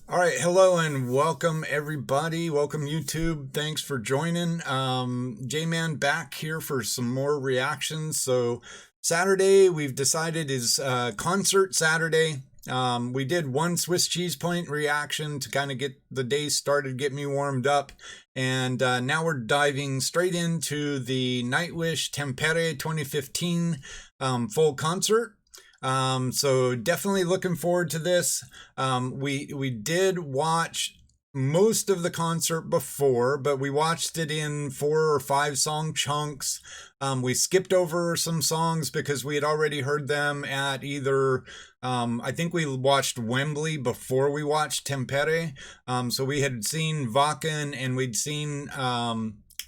All right, hello and welcome everybody. Welcome YouTube. Thanks for joining. J-Man back here for some more reactions. So Saturday we've decided is concert Saturday. We did one Swiss cheese point reaction to kind of get the day started, get me warmed up. And now we're diving straight into the Nightwish Tampere 2015 full concert. So definitely looking forward to this. We did watch most of the concert before, but we watched it in 4 or 5 song chunks. We skipped over some songs because we had already heard them at either, I think we watched Wembley before we watched Tampere. So we had seen Wacken and we'd seen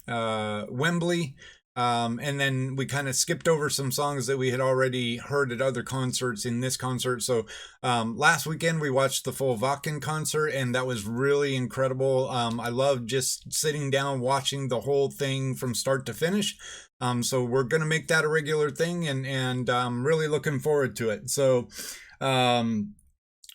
Wembley. And then we kind of skipped over some songs that we had already heard at other concerts in this concert. So last weekend we watched the full Wacken concert, and that was really incredible. I love just sitting down watching the whole thing from start to finish. So we're gonna make that a regular thing, and I'm really looking forward to it. So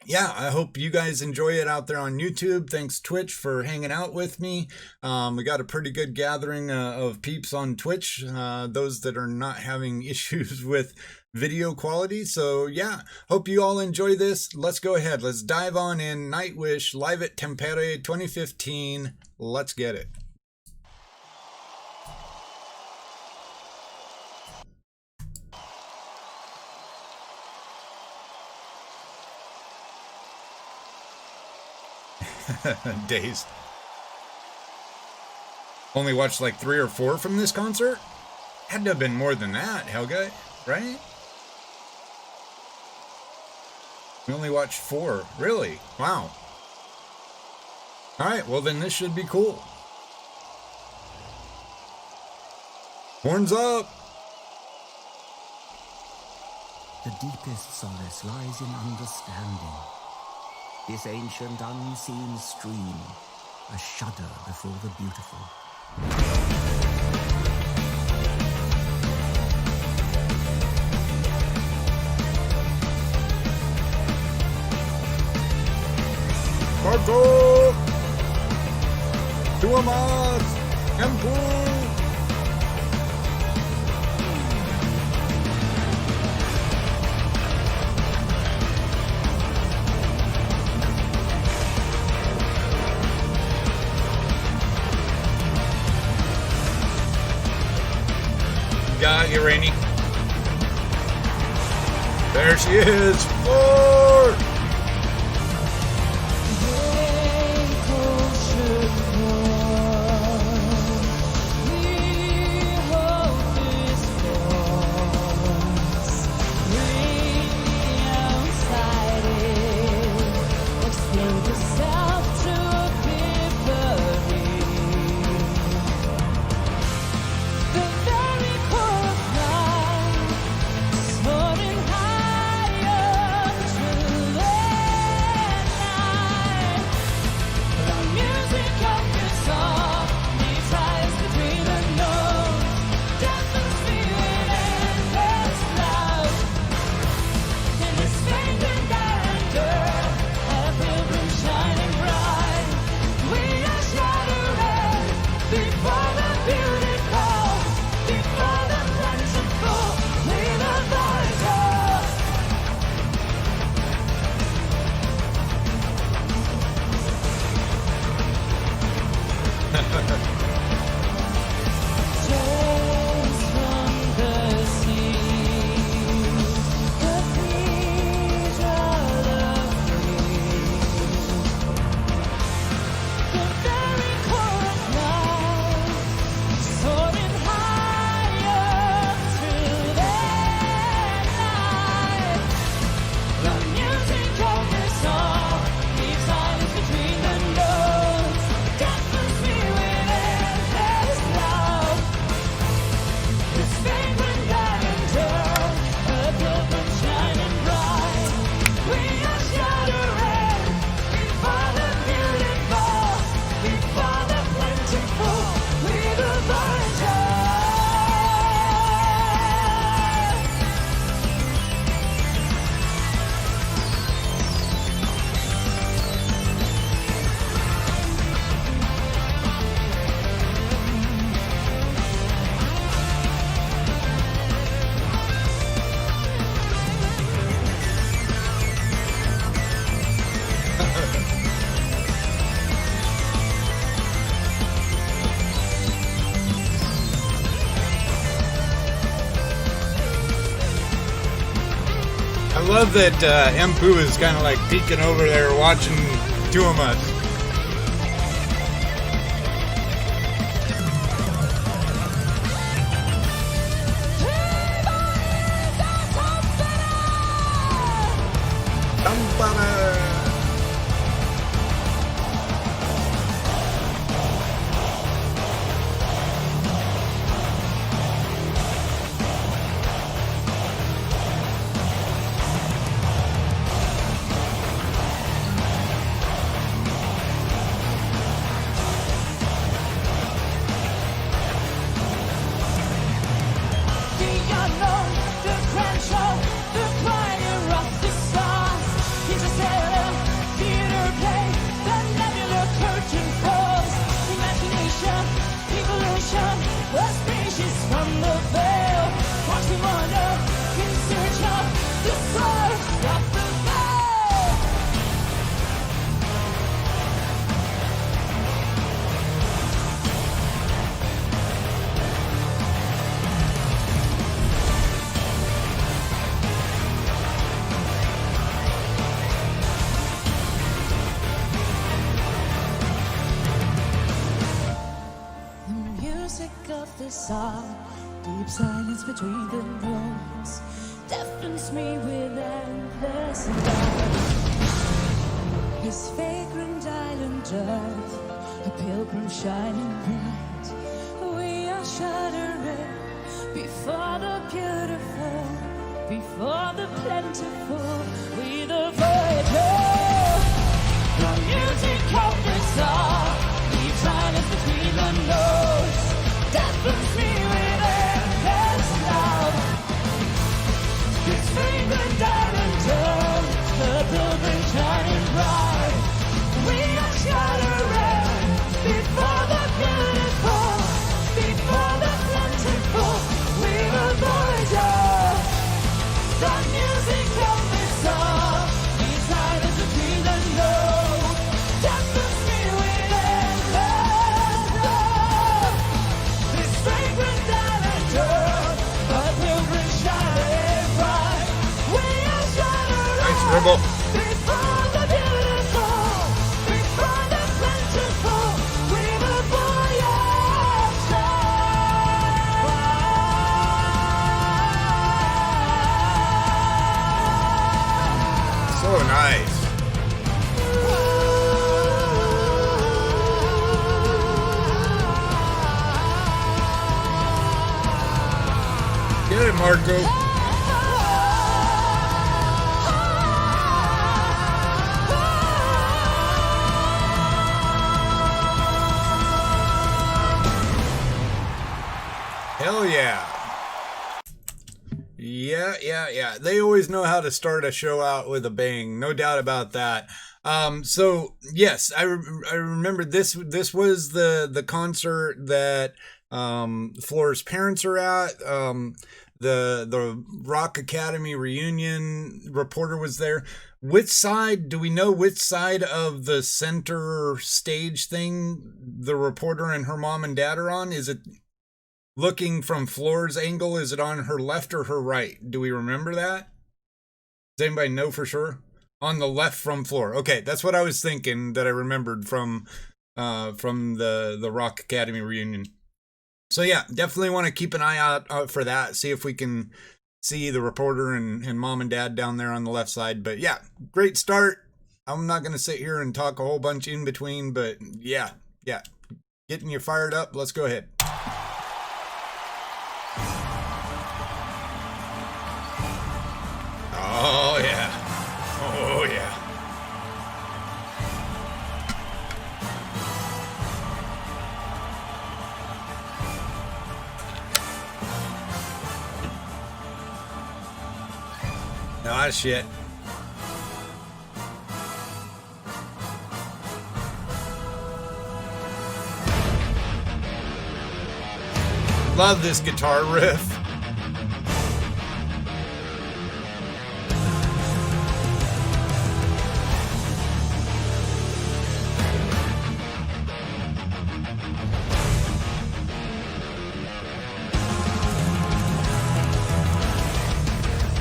yeah, I hope you guys enjoy it out there on YouTube. Thanks Twitch for hanging out with me. We got a pretty good gathering of peeps on Twitch, those that are not having issues with video quality. So yeah, hope you all enjoy this. Let's go ahead. Let's dive on in. Nightwish live at Tampere 2015. Let's get it. Days. Only watched like 3 or 4 from this concert? Had to have been more than that, Helga, right? We only watched 4. Really? Wow. Alright, well then this should be cool. Horns up! The deepest solace lies in understanding. This ancient unseen stream, a shudder before the beautiful. Marco! Tuamas! Temple! Got you, Rainy. There she is. Four. love that Mpu is kind of like peeking over there watching two of us. Deep silence between the notes deafens me with endless doubt. His vagrant island earth, a pilgrim shining bright. We are shuddering before the beautiful, before the plentiful. We the voyager. The music of the song, deep silence between the notes. Deafens me with endless love. This fragrant diamond dome, the pilgrim shining bright. We are shuddering before the beautiful, before the plentiful. We will voyager. The music of this song, deep silence between the notes. Deafens me with endless love. Fragrant diamond earth, a pilgrim shining bright. We are shuddering. Nice dribble. Before the beautiful, before the plentiful, we will voyager. So nice. Get it, Marco. Hell yeah. Yeah. They always know how to start a show out with a bang. No doubt about that. So yes, I remember this was the concert that Flora's parents are at. The Rock Academy reunion reporter was there. Which side, do we know which side of the center stage thing the reporter and her mom and dad are on? Is it looking from Flora's angle? Is it on her left or her right? Do we remember that? Does anybody know for sure? On the left from Flora. Okay, that's what I was thinking that I remembered from the Rock Academy reunion. So yeah, definitely want to keep an eye out for that. See if we can see the reporter and mom and dad down there on the left side. But yeah, great start. I'm not going to sit here and talk a whole bunch in between, but yeah. Getting you fired up. Let's go ahead. Oh yeah. Oh yeah. Ah, shit. Love this guitar riff.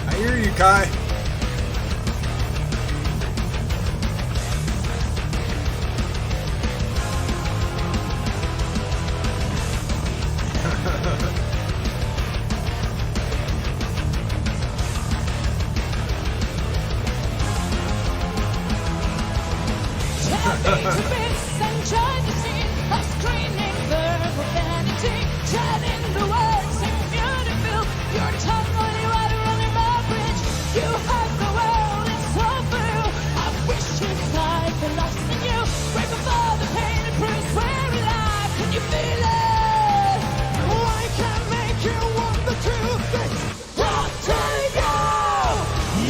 I hear you, Kai. to bits and join the scene of screaming verbal vanity, chatting the words and beautiful. Your tongue only water under my bridge. You have the world, it's all for you. I wish you died for lost in you. Right before the pain and bruise where we lie. Can you feel it? I can make you want the truth. It's brought to you.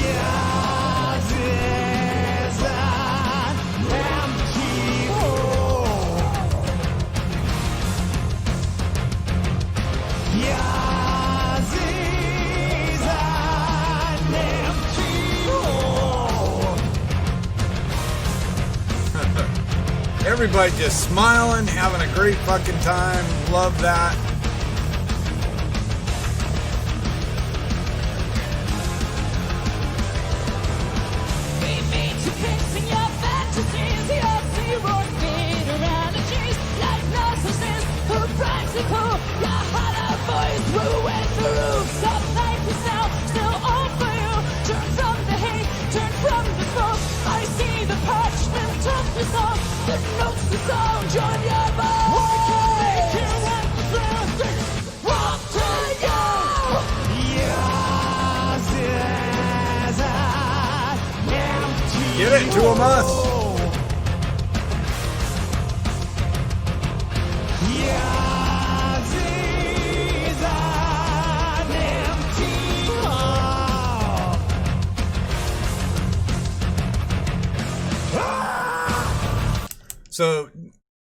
Yours is an empty hole. Yours is an empty hole. Everybody just smiling, having a great fucking time. Love that. We meet to fixing your fantasies, your zero ideologies, like narcissists who practical, your hollow voice ruins the roofs of life is now still on for you. Turn from the hate, turn from the smoke. I see the parchment of the song, the notes, the sound, join your voice. I can make you want the truth. It's brought to you. Yours is an empty Get it to a must. Yours is an empty hole. So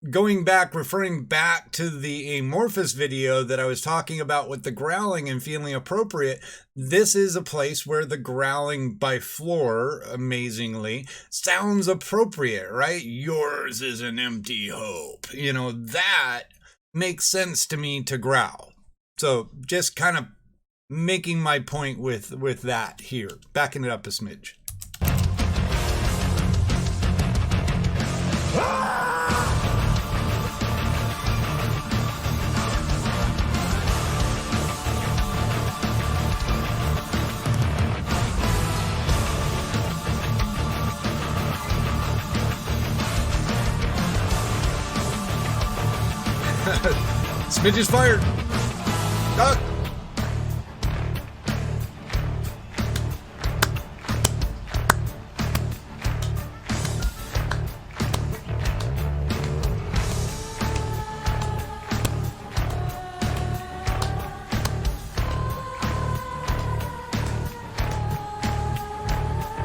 going back, referring back to the amorphous video that I was talking about with the growling and feeling appropriate, this is a place where the growling by Floor, amazingly, sounds appropriate, right? Yours is an empty hope. You know, that makes sense to me to growl. So just kind of making my point with that here, backing it up a smidge. Smidge is fired. Duck.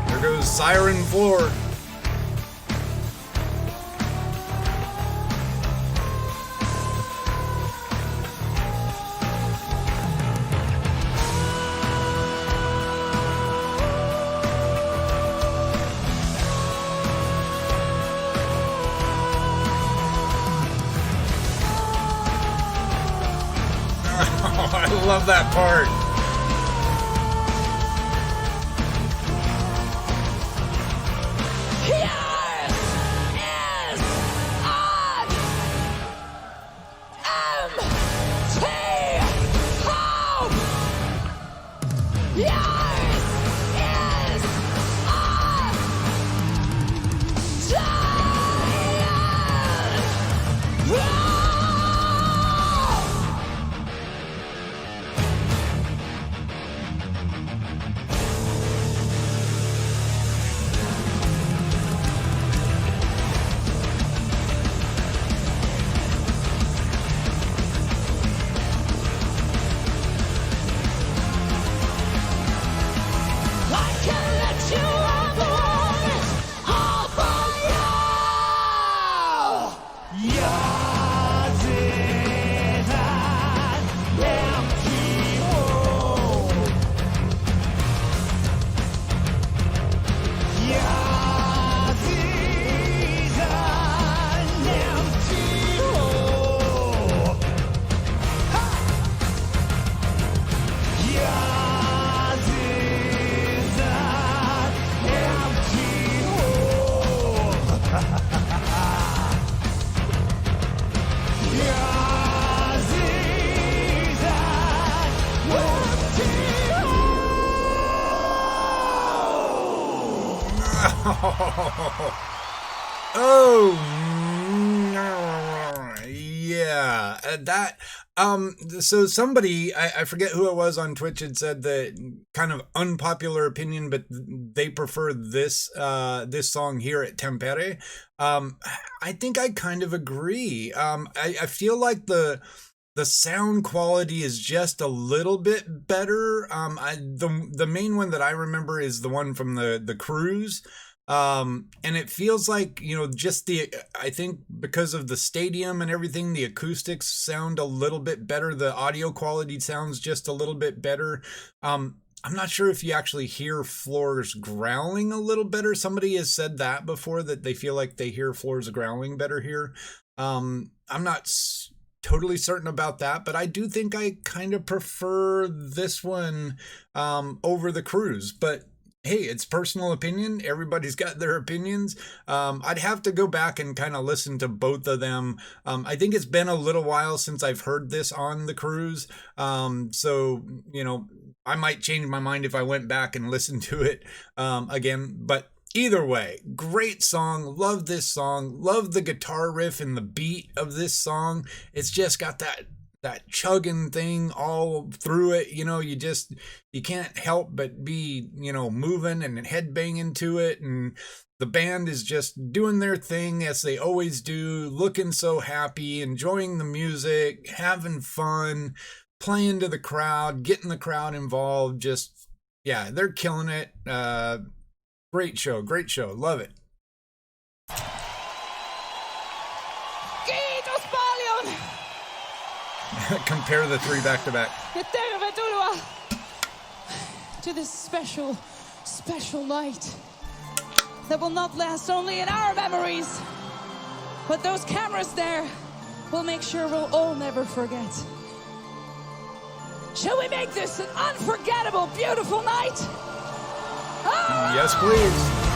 There goes Siren Floor. I love that part. Yours is an empty hole. Yours is a giant hole. I can let you have the world, it's all for you. Yours is an empty hole. Yours is an empty hole. Yours is an empty hole. Yours is an empty hole. Oh, yeah, that. So somebody, I forget who it was on Twitch, had said that kind of unpopular opinion, but they prefer this this song here at Tampere. I think I kind of agree. I feel like the sound quality is just a little bit better. The main one that I remember is the one from the cruise. And it feels like, you know, just I think because of the stadium and everything, the acoustics sound a little bit better. The audio quality sounds just a little bit better. I'm not sure if you actually hear floors growling a little better. Somebody has said that before, that they feel like they hear floors growling better here. I'm not totally certain about that, but I do think I kind of prefer this one over the cruise. But hey, it's personal opinion. Everybody's got their opinions. I'd have to go back and kind of listen to both of them. I think it's been a little while since I've heard this on the cruise. So, you know, I might change my mind if I went back and listened to it again. But either way, great song. Love this song. Love the guitar riff and the beat of this song. It's just got that chugging thing all through it. You know, you can't help but be, you know, moving and headbanging to it. And the band is just doing their thing as they always do, looking so happy, enjoying the music, having fun, playing to the crowd, getting the crowd involved. Just, yeah, they're killing it. Great show. Love it. Kiitos paljon! Compare the three back to back. Ja tervetuloa to this special night that will not last only in our memories, but those cameras there will make sure we'll all never forget. Shall we make this an unforgettable, beautiful night? Yes, please.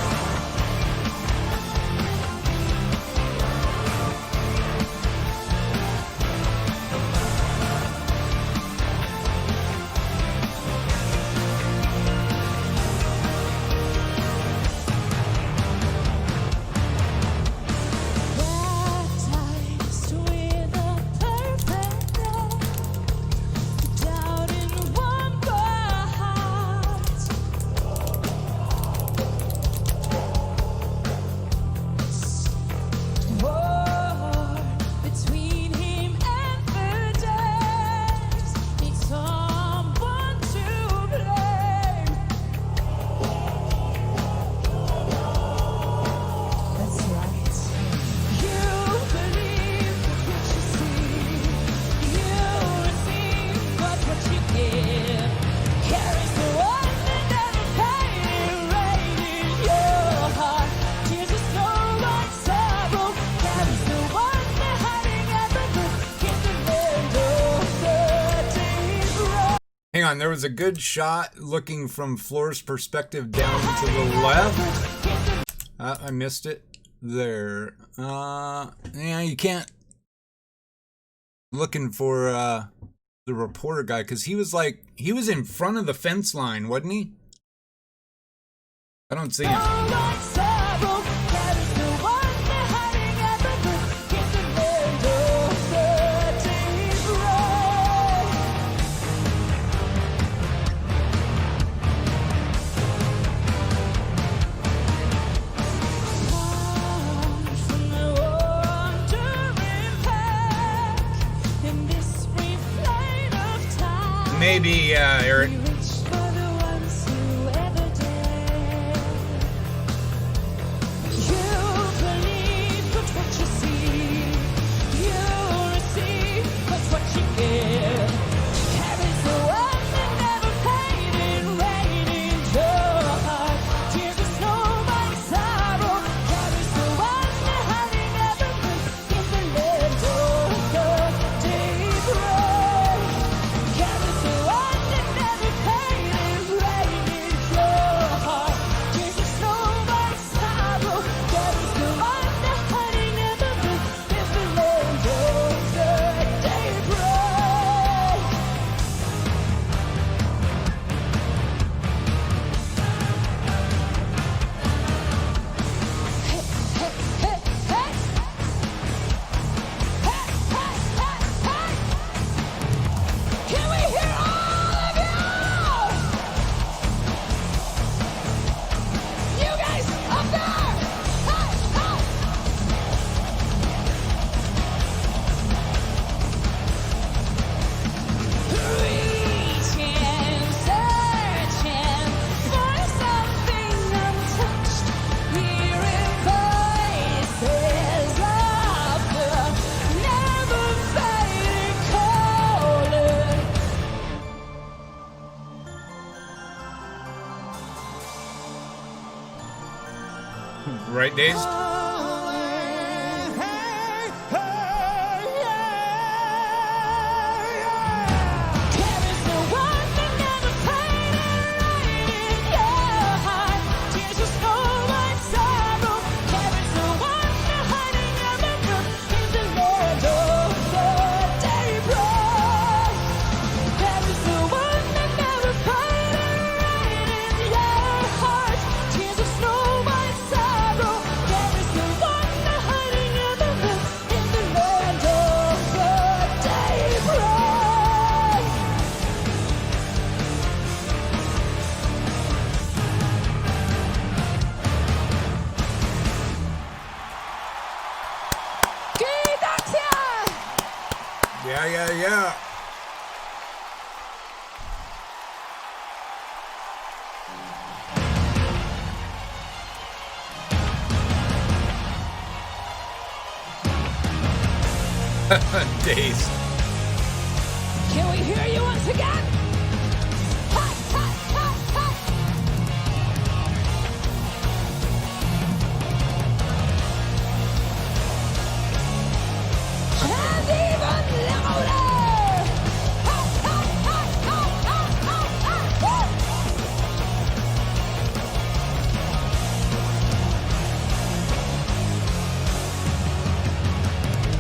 Hang on, there was a good shot looking from Floor's perspective down to the left. I missed it there. Yeah, you can't. Looking for the reporter guy, because he was in front of the fence line, wasn't he? I don't see him. Maybe, Eric. Yeah, yeah, yeah. Days. Can we hear you once again? Ha, ha, ha, ha. And even louder! Ha, ha, ha, ha, ha, ha, ha. Woo!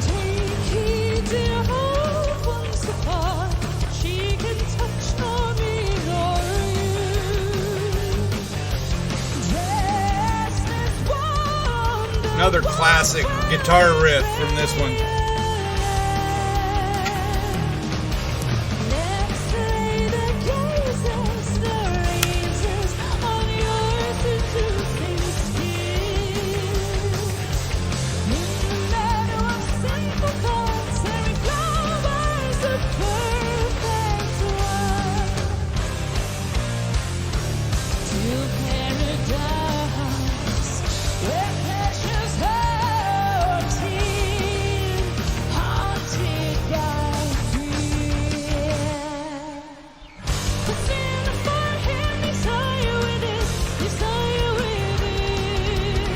Take heed, dear hope, once apart, she can touch nor me nor you. Dressed as wonder, Another classic guitar riff from this one. Next day the gazes, the razors on your seducing skin. In the meadow of simple thoughts, every flower's a perfect one. To paradise, where pleasure's haunted, haunted by fear. What's in the forehead, desire within, desire within.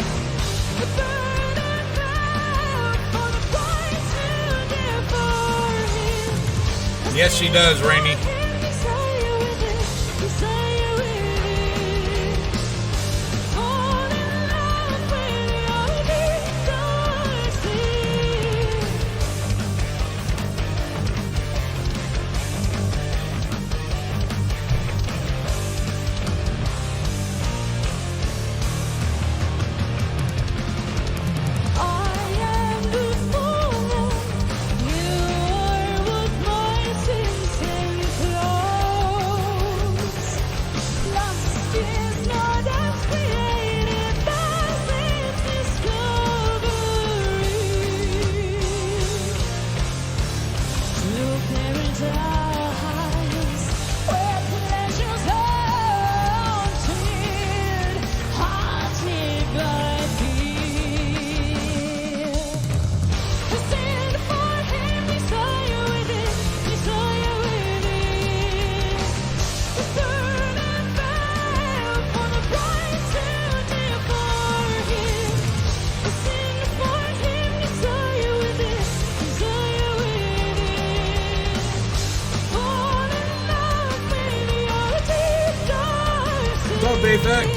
The burden bound for the bride too dear for him. Yes, she does, Rainey. Desire within, desire within. Fall in love with your deep dark sin. I am the fool, you are what my sins enclose. Lust is not as created as its discovery. To paradise, where pleasure's haunted, haunted by fear. The sin for him, desire within, desire within. The burden bound for the bride too dear for him. The sin for him, desire within, desire within. Fall in love with your deep dark sin. What's up, Bayfax?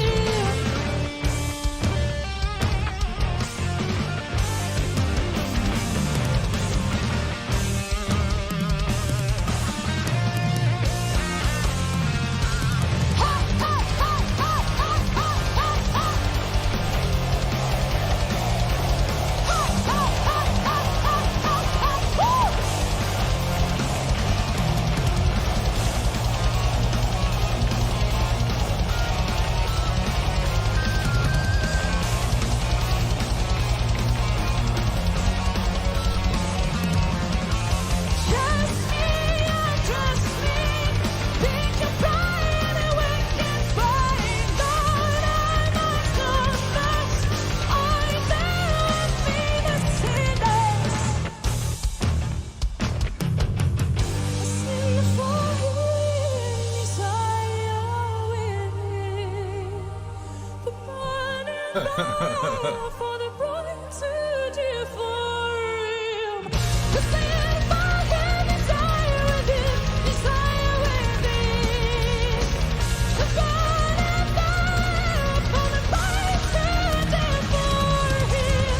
Trust me, trust me. Think you're bright and wicked, fine, but I must confess, I never mean to say this. Sin for him, desire within. The burden bound for the bride too dear for him. The sin for him, desire within, desire within. The burden bound for the bride too dear for him.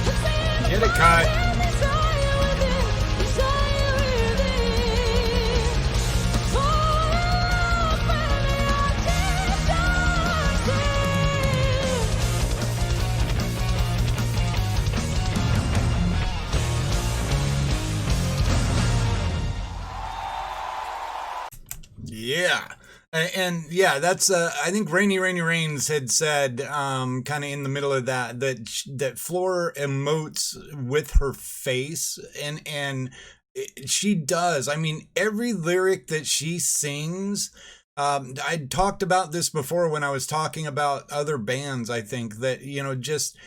The sin Get it, for Kai. him, desire within, desire within. Fall in love with your deep dark sin. Yeah. And yeah, that's I think Rainy Rains had said kind of in the middle of that Floor emotes with her face, and she does. I mean, every lyric that she sings. I talked about this before when I was talking about other bands. I think that, just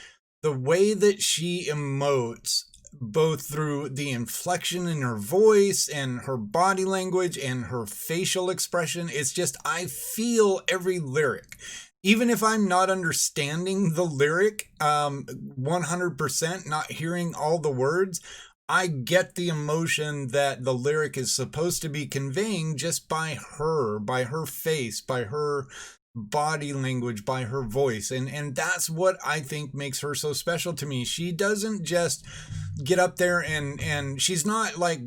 the way that she emotes, both through the inflection in her voice and her body language and her facial expression, it's just, I feel every lyric. Even if I'm not understanding the lyric 100%, not hearing all the words, I get the emotion that the lyric is supposed to be conveying just by her face, by her body language, by her voice. And that's what I think makes her so special to me. She doesn't just get up there and she's not like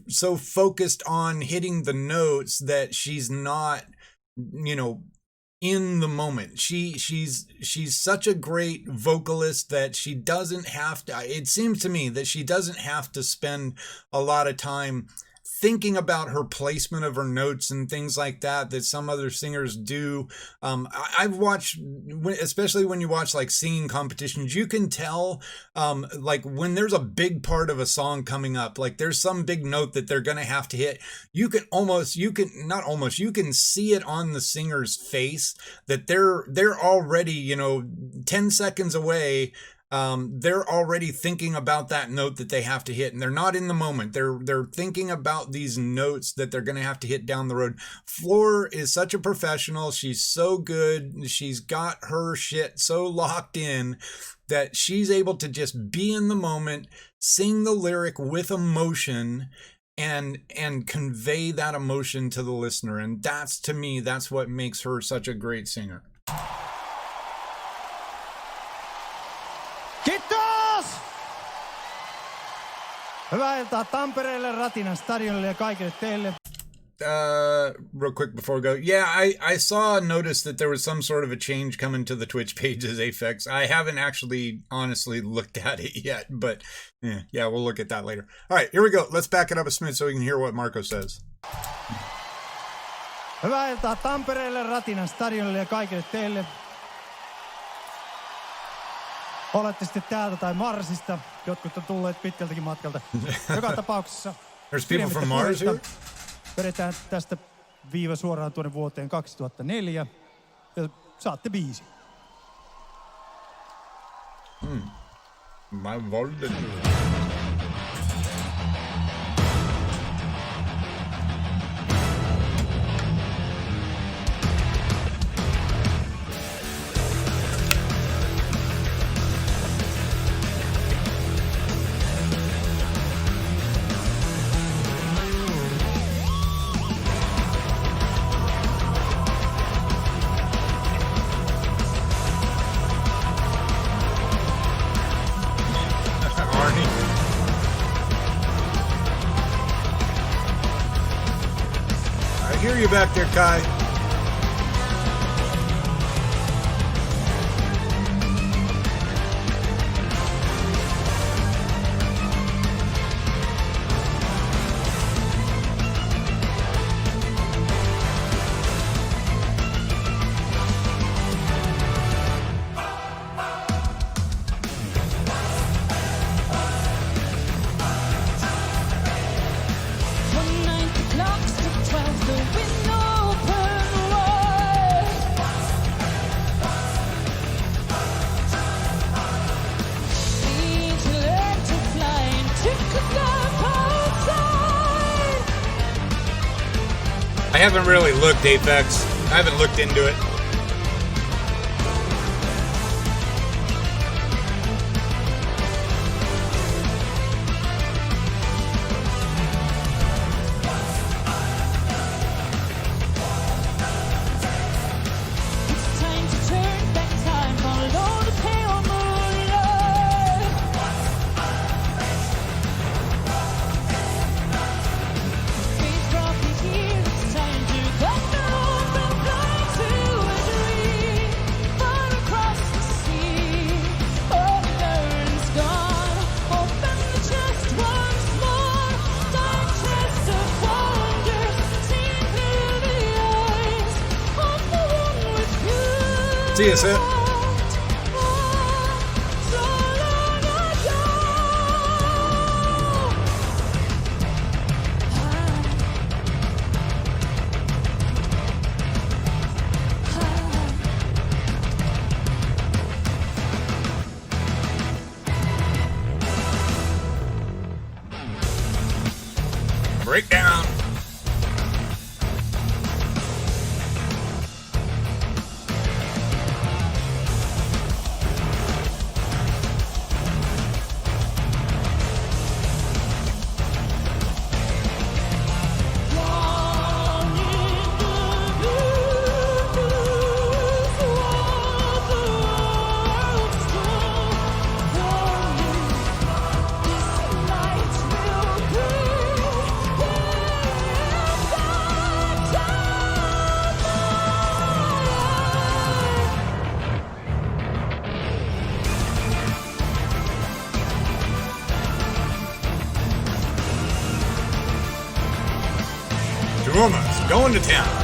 so focused on hitting the notes that she's not, in the moment. She's such a great vocalist that she doesn't have to, it seems to me that she doesn't have to spend a lot of time thinking about her placement of her notes and things like that some other singers do. I've watched, especially when you watch like singing competitions, you can tell like when there's a big part of a song coming up, like there's some big note that they're going to have to hit. You can see it on the singer's face that they're already, 10 seconds away. They're already thinking about that note that they have to hit, and they're not in the moment. They're thinking about these notes that they're going to have to hit down the road. Floor is such a professional. She's so good. She's got her shit so locked in that she's able to just be in the moment, sing the lyric with emotion, and convey that emotion to the listener. And that's, to me, that's what makes her such a great singer. Kiitos! Hyvää iltaa Tampereelle, Ratinan stadionille ja kaikille teille. Real quick before we go. Yeah, I saw a notice that there was some sort of a change coming to the Twitch pages, Aphex. I haven't actually honestly looked at it yet, but yeah, we'll look at that later. All right, here we go. Let's back it up a smidge so we can hear what Marco says. Hyvää iltaa Tampereelle, Ratinan stadionille ja kaikille teille. Olette sitten täältä tai Marsista. Jotkut on tulleet pitkältäkin matkalta. Joka tapauksessa There's people from Mars here? Vedetään tästä viiva suoraan tuonne vuoteen 2004. Ja saatte biisi. My volded. I hear you back there, Kai. I haven't really looked, Apex. I haven't looked into it. See you, Sid. Breakdown. Rumors going to town.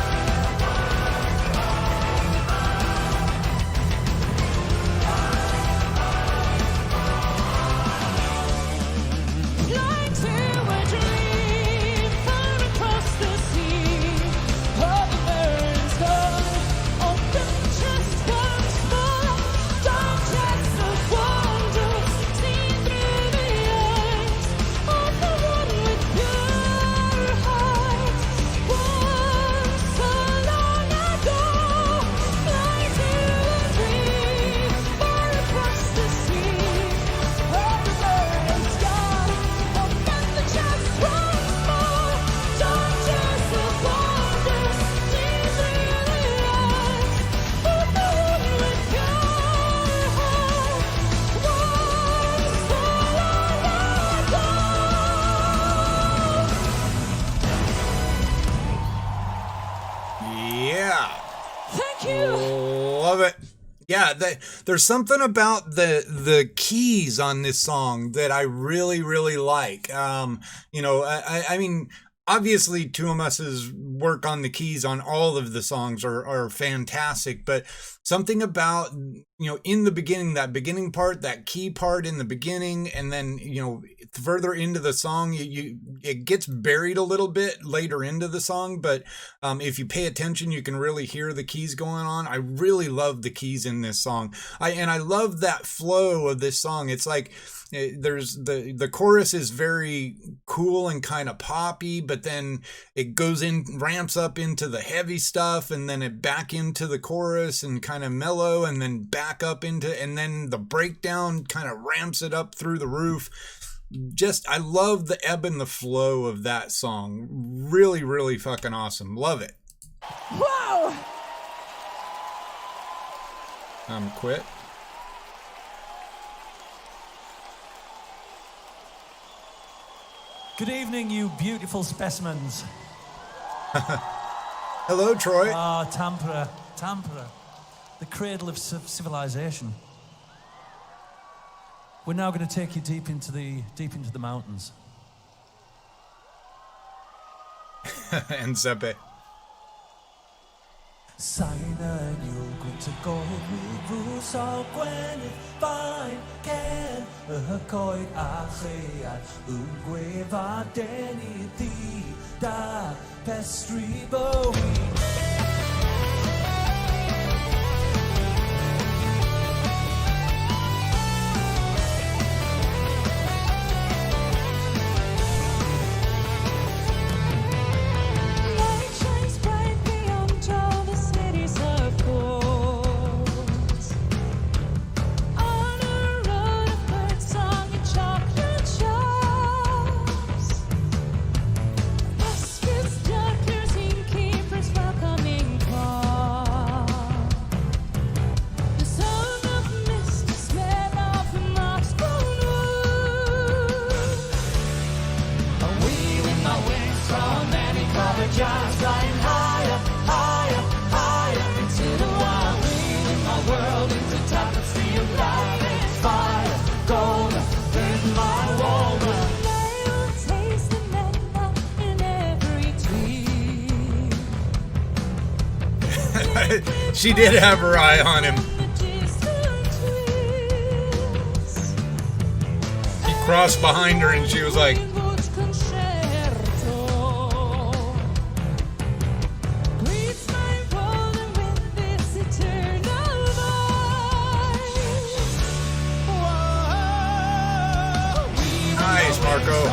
Love it. Yeah, there's something about the keys on this song that I really, really like. I mean, obviously Tuomas's work on the keys on all of the songs are fantastic, but something about, in the beginning, that beginning part, that key part in the beginning, and then, further into the song, it gets buried a little bit later into the song, but if you pay attention, you can really hear the keys going on. I really love the keys in this song. I love that flow of this song. It's like, there's the chorus is very cool and kind of poppy, but then it ramps up into the heavy stuff, and then it back into the chorus and kind of mellow, and then back up and then the breakdown kind of ramps it up through the roof. I love the ebb and the flow of that song. Really, really fucking awesome. Love it. Wow! Quit. Good evening, you beautiful specimens. Hello, Troy. Tampere, the cradle of civilization. We're now going to take you deep into the mountains. And Sepe. Signer, you're going to go with Bruce or Gwen fine can coid achean ungweva denity da pestry bowie. Welcome She did have her eye on him. He crossed behind her and she was like, nice, Marco.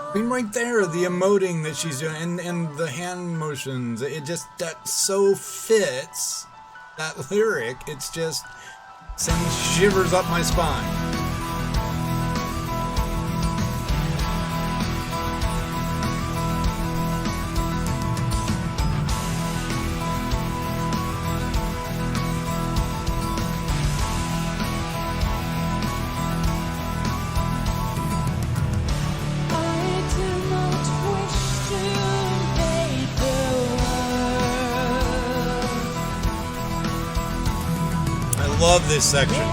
I mean, right there, the emoting that she's doing and the hand motions, it just, that so fits that lyric. It's just sends shivers up my spine. Love this section.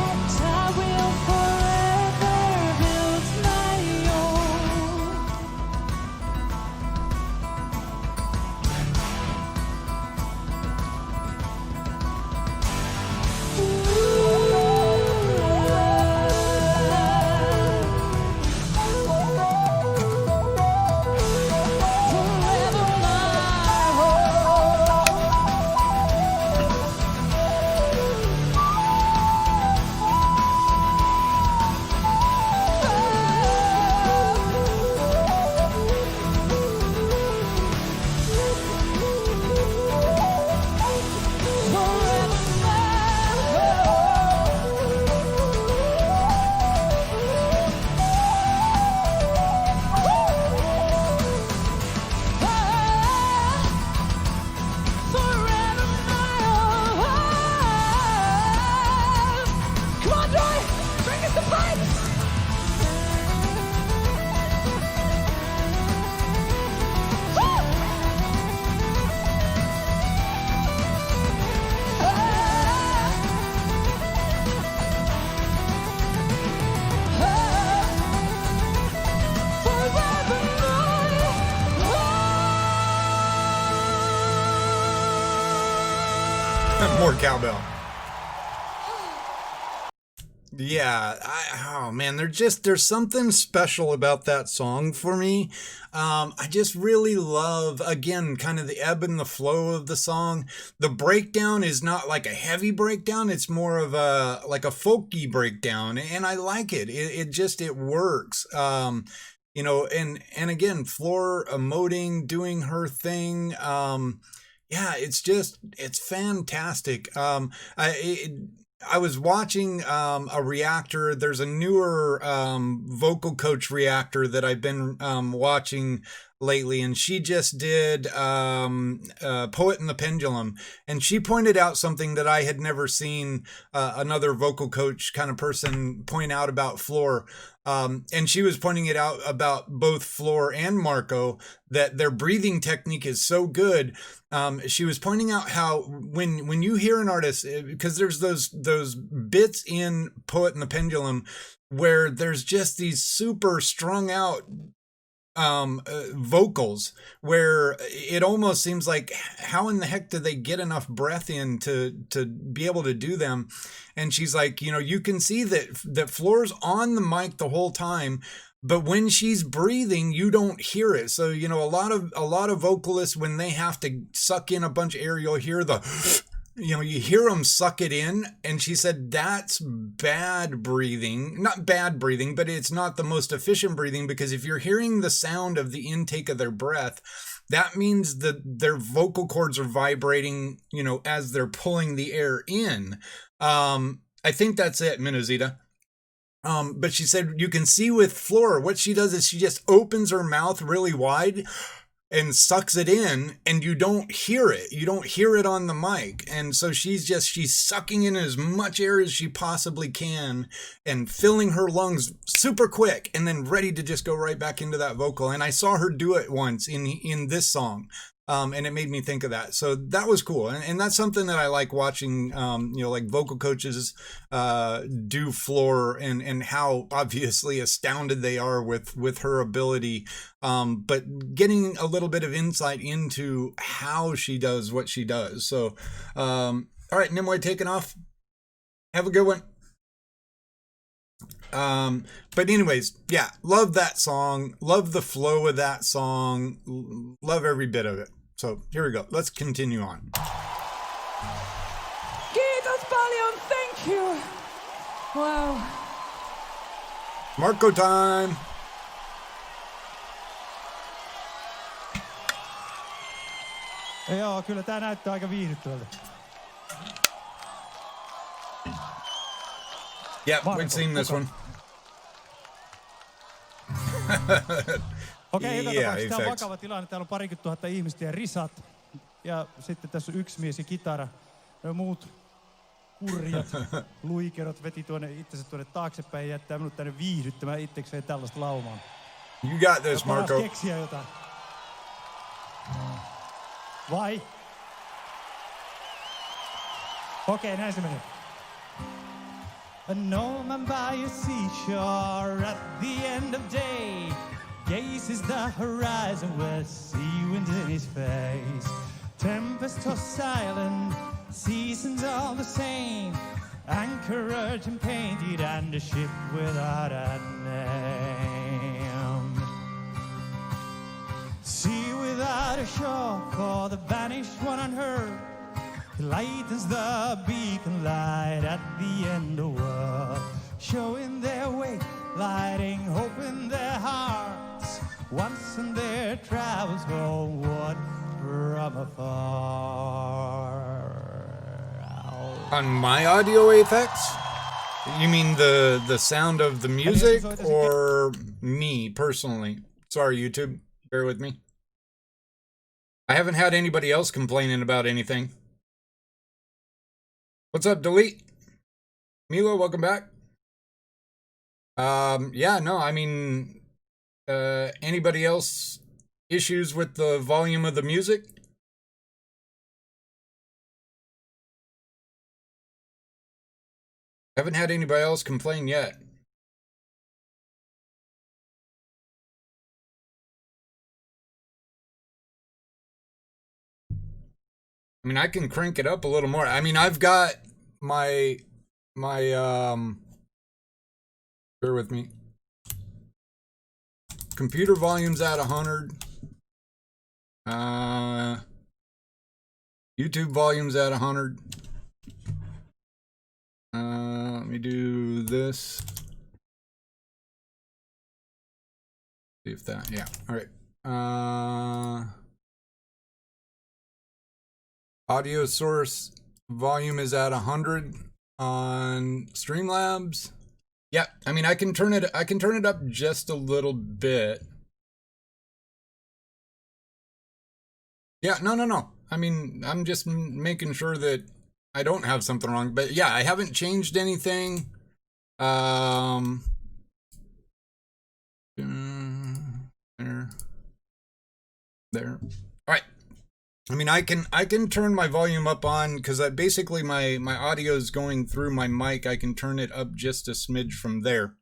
More cowbell. Yeah, oh man, there's something special about that song for me. I just really love, again, kind of the ebb and the flow of the song. The breakdown is not like a heavy breakdown. It's more of a, like a folky breakdown. And I like it. It works. You know, and again, Floor emoting, doing her thing. Yeah, it's fantastic. I was watching a reactor. There's a newer vocal coach reactor that I've been watching lately, and she just did Poet and the Pendulum, and she pointed out something that I had never seen another vocal coach kind of person point out about Floor. And she was pointing it out about both Floor and Marco, that their breathing technique is so good. She was pointing out how when you hear an artist, because there's those bits in Poet and the Pendulum where there's just these super strung out vocals where it almost seems like, how in the heck did they get enough breath in to be able to do them? And she's like, you know, you can see that Floor's on the mic the whole time, but when she's breathing, you don't hear it. So, you know, a lot of vocalists, when they have to suck in a bunch of air, you'll hear you hear them suck it in. And she said that's bad breathing. Not bad breathing, but it's not the most efficient breathing, because if you're hearing the sound of the intake of their breath, that means that their vocal cords are vibrating, you know, as they're pulling the air in. I think that's it, Minozita. But she said you can see with Flora, what she does is she just opens her mouth really wide and sucks it in, and you don't hear it. You don't hear it on the mic. And so she's sucking in as much air as she possibly can and filling her lungs super quick and then ready to just go right back into that vocal. And I saw her do it once in this song. And it made me think of that. So that was cool. And that's something that I like watching, you know, like vocal coaches do Floor and how obviously astounded they are with her ability. But getting a little bit of insight into how she does what she does. So, all right, Nimue taking off. Have a good one. But anyways, yeah, love that song. Love the flow of that song. Love every bit of it. So here we go. Let's continue on. Kiitos paljon, thank you. Wow. Marco time. Joo, kyllä tää näyttää aika viihdyttävältä. Yeah, we've seen this one. Okei, joka tapauksessa tää on effects. vakava tilanne. Täällä on 20 000 ihmistä ja risat. Ja sitten tässä on yksi mies ja kitara. Ja muut kurjat luikerot veti itsensä tuonne taaksepäin ja jättää minut tänne viihdyttämään itsekseen tällaista laumaa. You got this, Marco. Keksiä jotain. Vai? Okei, näin se menee. An old man by a seashore at the end of day gazes the horizon with sea wind in his face. Tempest tossed silent, seasons all the same. Anchorage and painted and a ship without a name. Sea without a shore for the vanished one unheard. Lightens the beacon light at the end of the world, showing their way, lighting hope in their hearts. Once in their travels homeward from afar. On my audio effects? You mean the sound of the music or me personally? Sorry, YouTube. Bear with me. I haven't had anybody else complaining about anything. What's up, Delete? Milo, welcome back. Yeah, no, I mean, anybody else issues with the volume of the music? Haven't had anybody else complain yet. I mean, I can crank it up a little more. I mean, I've got my bear with me. Computer volume's at 100. YouTube volume's at 100. Let me do this. See if that, yeah, all right. Audio source volume is at 100 on Streamlabs. Yeah, I mean, I can turn it up just a little bit. Yeah, no. I mean, I'm just making sure that I don't have something wrong, but yeah, I haven't changed anything. There. All right. I mean, I can turn my volume up on, because basically my audio is going through my mic. I can turn it up just a smidge from there.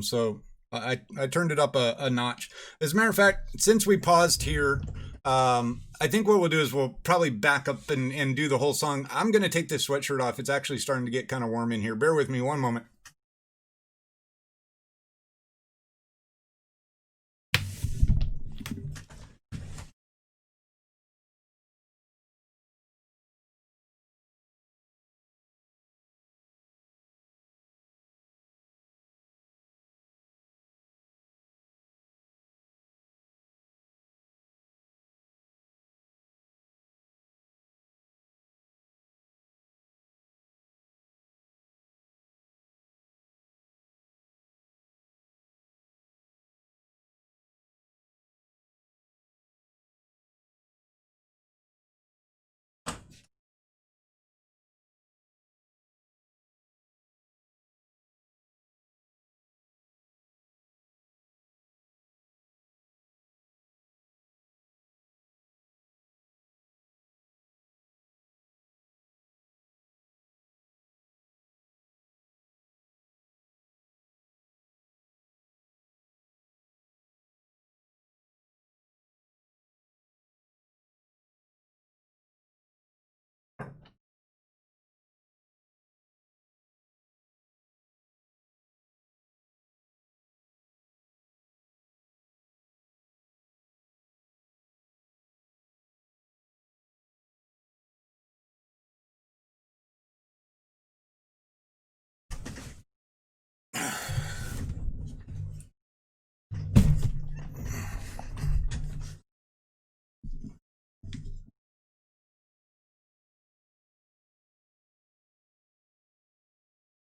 So I turned it up a notch. As a matter of fact, since we paused here, I think what we'll do is we'll probably back up and do the whole song. I'm going to take this sweatshirt off. It's actually starting to get kind of warm in here. Bear with me one moment.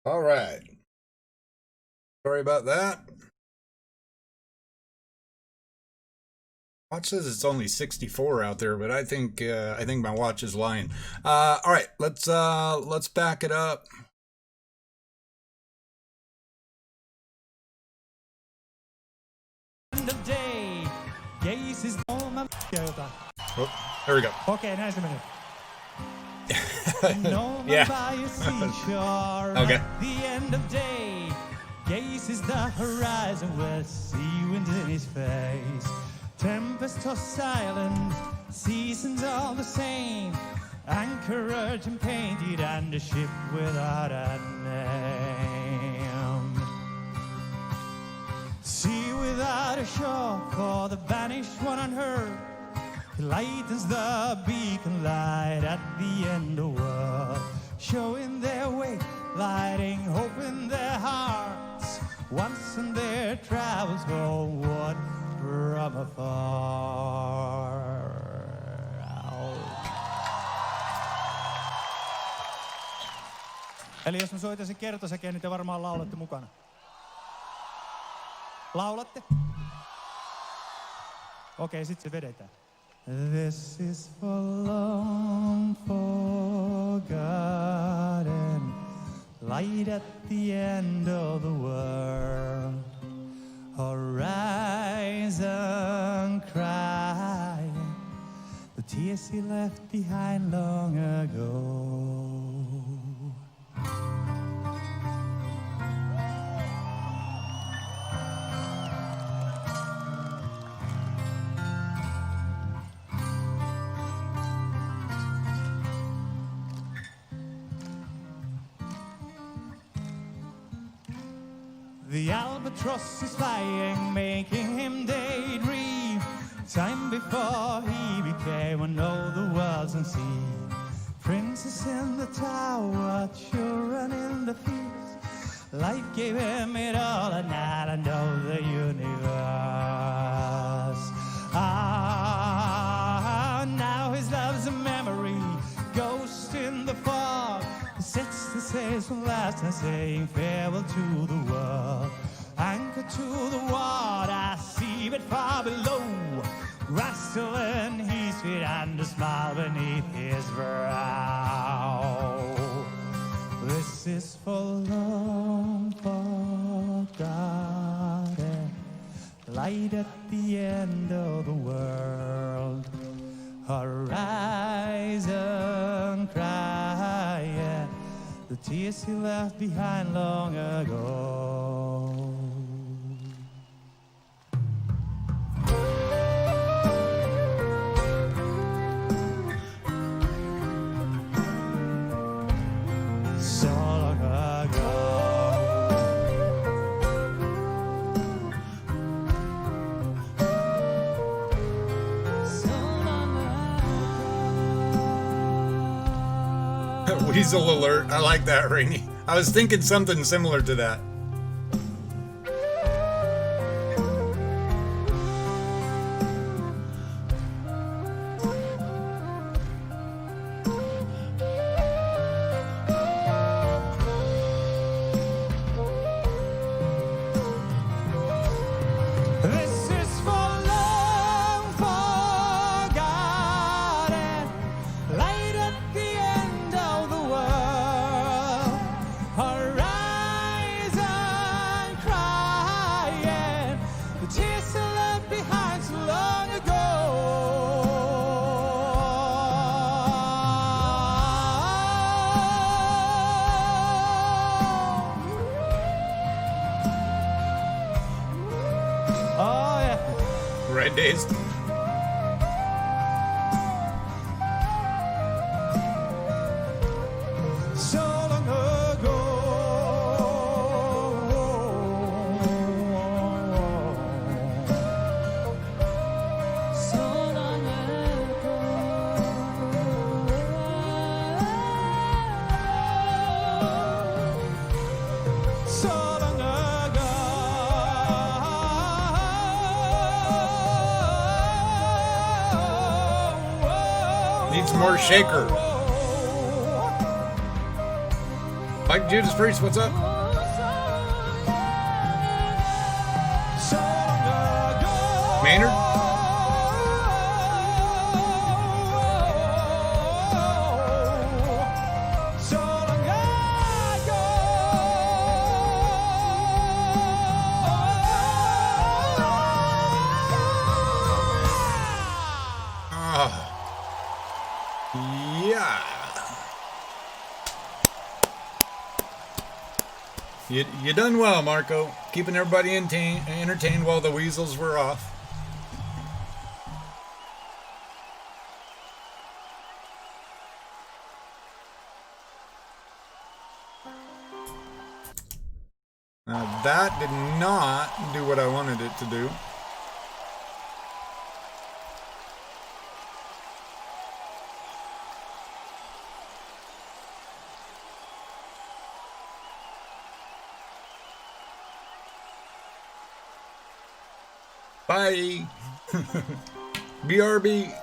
All right. Sorry about that. Watch says it's only 64 out there, but I think my watch is lying. All right, let's back it up. Oh, there we go. Okei, näin se menee. Yeah. Okay. At the end of day, gazes the horizon with sea wind in his face. Tempest or silent, seasons all the same. Anchorage and painted and a ship without a name. Sea without a shore for the banished one unheard. He lightens the beacon light at the end of the world, showing their way, lighting hope in their hearts. Once in their travels homeward from afar. Eli jos mä soitan sen kertosäkeen, niin te varmaan laulatte mukana. Laulatte? Okei, sit se vedetään. This is for long forgotten, light at the end of the world, horizon crying, the tears he left behind long ago. The albatross is flying, making him daydream. Time before he became one of the worlds on sea. Princess in the tower, children in the fields. Light gave him it all, and island of the universe. Ah, now his love's a memory, ghost in the fog. Sets the sails from last and saying farewell to the world. Anchor to the water, see it far below. Rustle in his feet and a smile beneath his brow. This is for long forgotten, light at the end of the world. Horizon crying, the tears he left behind long ago. So long ago. Weasel alert. I like that, Rainey. I was thinking something similar to that. This is for long forgotten, light at the end of the world. Horizon crying, the tears are left behind so long ago. Oh yeah. Right, Days? So long ago. So long ago. So long ago. Needs more shaker. Mic Judas Priest, what's up? Maynard? Yeah. You done well, Marco. Keeping everybody entertained while the weasels were off. Now that did not do what I wanted it to do. Bye. BRB.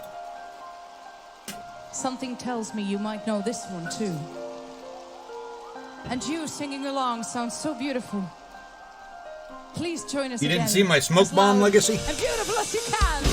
Something tells me you might know this one too. And you singing along sounds so beautiful. Please join us You again. didn't see my smoke as bomb loud legacy? And beautiful as you can.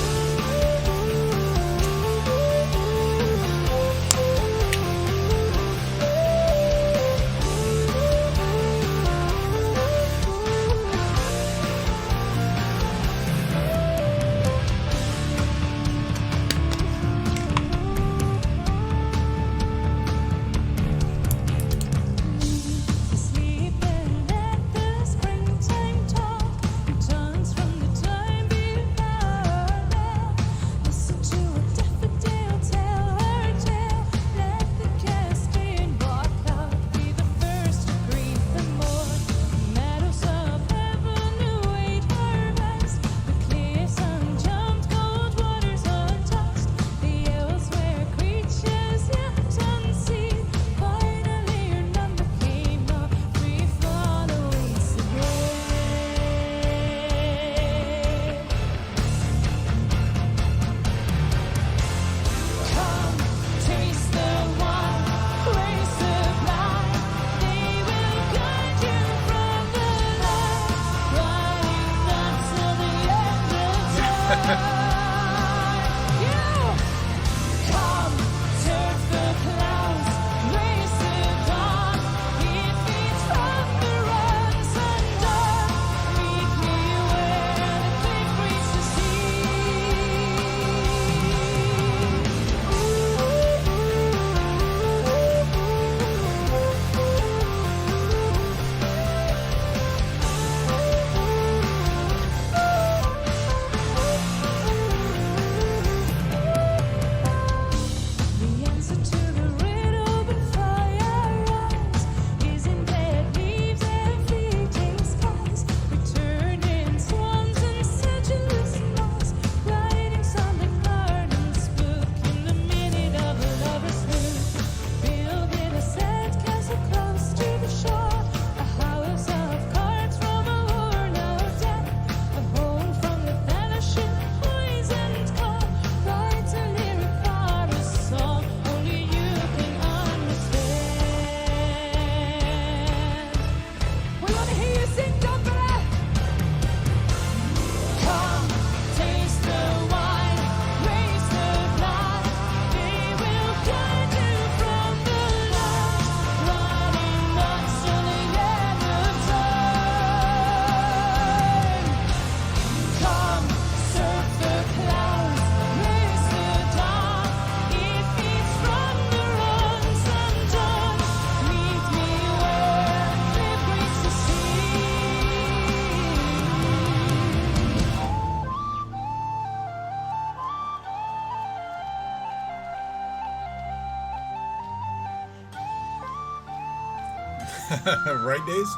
Right, Days?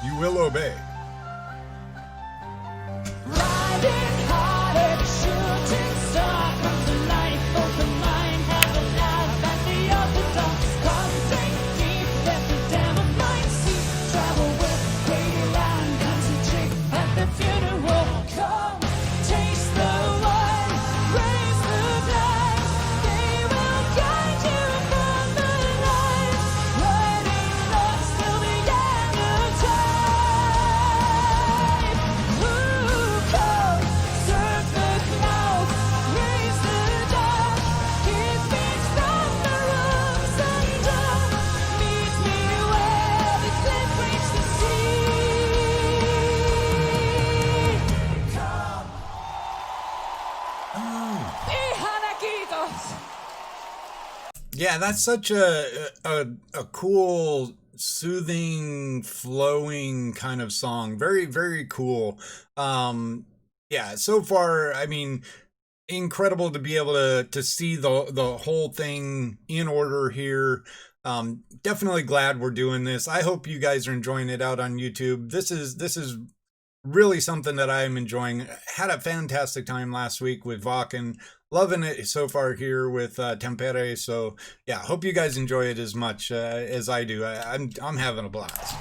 You will obey. Riding hard, shooting star comes to life. Open mind, have a laugh at the orthodox. Come drink deep, let the dam of mind see. Travel with Brady Land, dance a chick at the funeral. Come, taste the wine, raise the glass. They will guide you from the light. Riding lost Yeah, that's such a cool, soothing, flowing kind of song. Very, very cool. Yeah, so far, I mean, incredible to be able to see the whole thing in order here. Definitely glad we're doing this. I hope you guys are enjoying it out on YouTube. This is really something that I'm enjoying. Had a fantastic time last week with Vakken. Loving it so far here with Tampere. So yeah, hope you guys enjoy it as much as I do. I'm having a blast.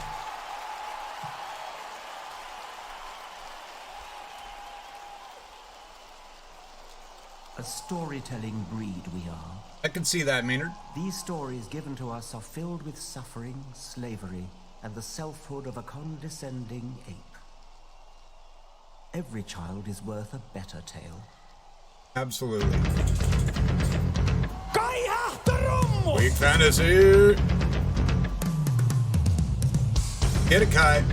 A storytelling breed we are. I can see that, Maynard. These stories given to us are filled with suffering, slavery, and the selfhood of a condescending ape. Every child is worth a better tale. Absolutely. Weak fantasy. Get it, Kai.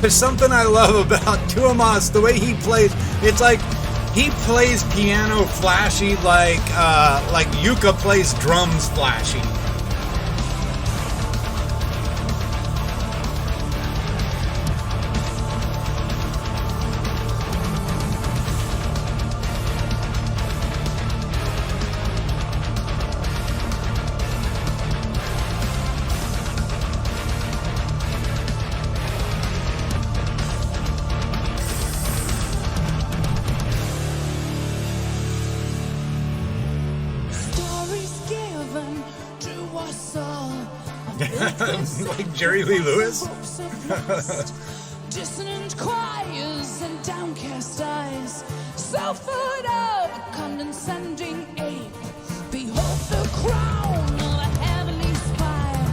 There's something I love about Tuomas, the way he plays. It's like he plays piano flashy, like Yuka plays drums flashy. Like Jerry Lee Lewis. Dissonant choirs and downcast eyes, selfhood of a condescending ape. Behold the crown of a heavenly spire,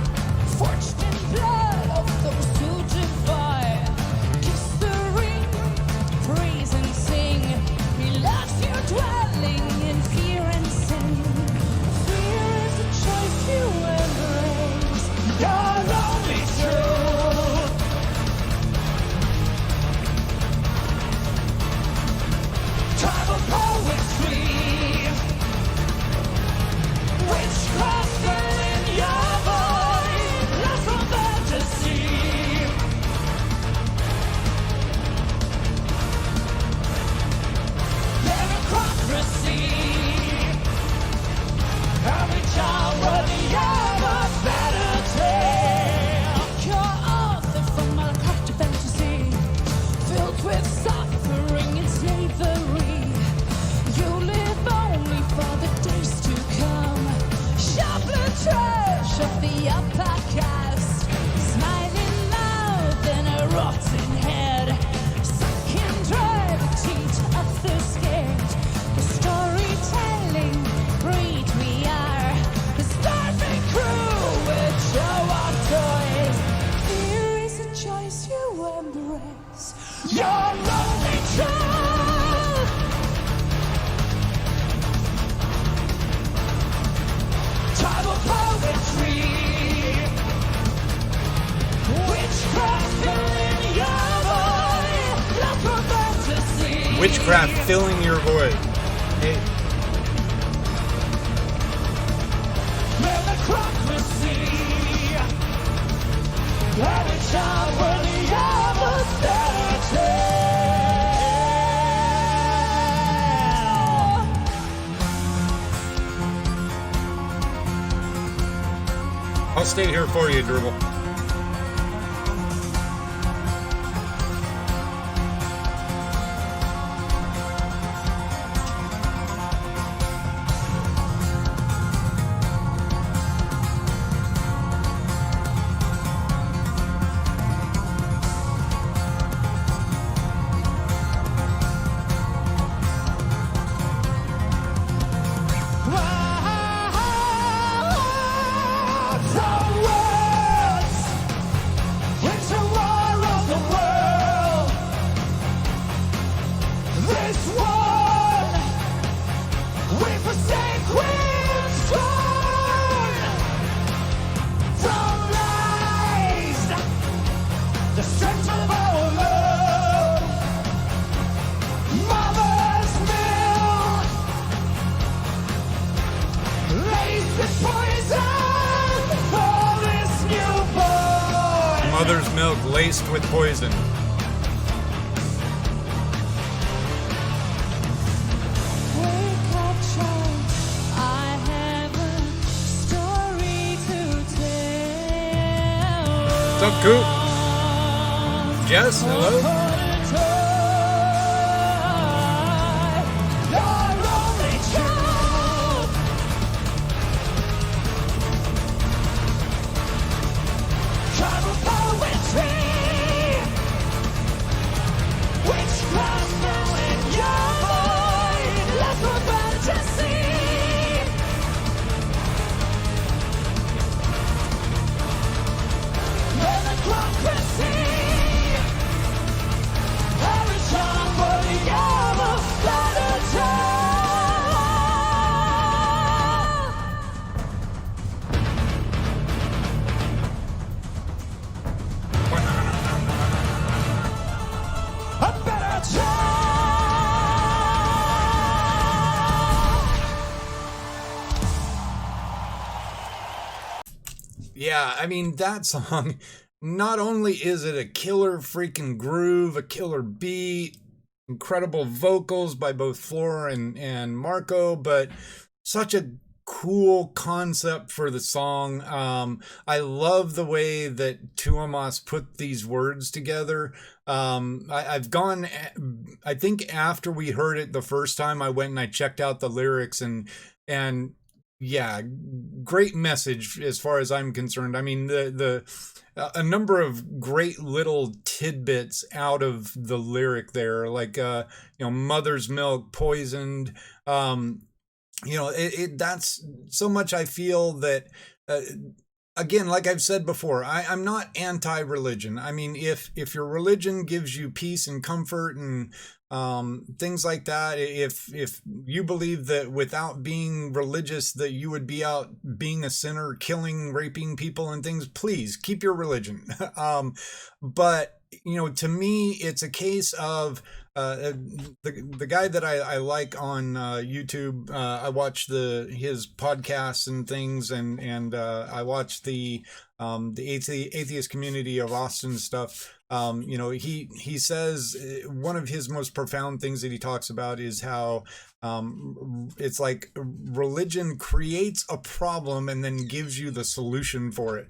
forged in blood of those who defy. Kiss the ring, praise and sing. He loves you dwelling in fear and sin. Fear is a choice you embrace. You're only true. Tribal poetry, witchcraft in your voice, love from fantasy. Meritocracy, every child worthy of a better tale. Pure author from Malacraft to fantasy, filled with suffering and slavery. You live only for the days to come. Sharply trash of the upper caste, smiling mouth and a rotten head, sucking dry the teeth of the scared. The storytelling breed we are, the starving crew with show off toys. Fear is a choice you embrace. Your lonely child. Tribal poetry, witchcraft filling your void, love for fantasy. Witchcraft filling your void. Hey. Meritocracy, every child worthy of a better tale. I'll stay here for you, Dribble. Mother's milk laced with poison. Wake up, child. I have a story to tell. What's up, Coop? Jess, hello. Yeah, I mean, that song, not only is it a killer freaking groove, a killer beat, incredible vocals by both Flora and Marco, but such a cool concept for the song. I love the way that Tuomas put these words together. I've gone, I think after we heard it the first time, I went and I checked out the lyrics and yeah, great message as far as I'm concerned. I mean, a number of great little tidbits out of the lyric there, like mother's milk poisoned. That's so much. I feel that again, like I've said before, I'm not anti-religion. I mean, if your religion gives you peace and comfort and things like that, if you believe that without being religious that you would be out being a sinner, killing, raping people and things, please keep your religion. But to me, it's a case of the guy that I like on YouTube. I watch his podcasts and things, and I watch the atheist community of Austin stuff. He says one of his most profound things that he talks about is how it's like religion creates a problem and then gives you the solution for it.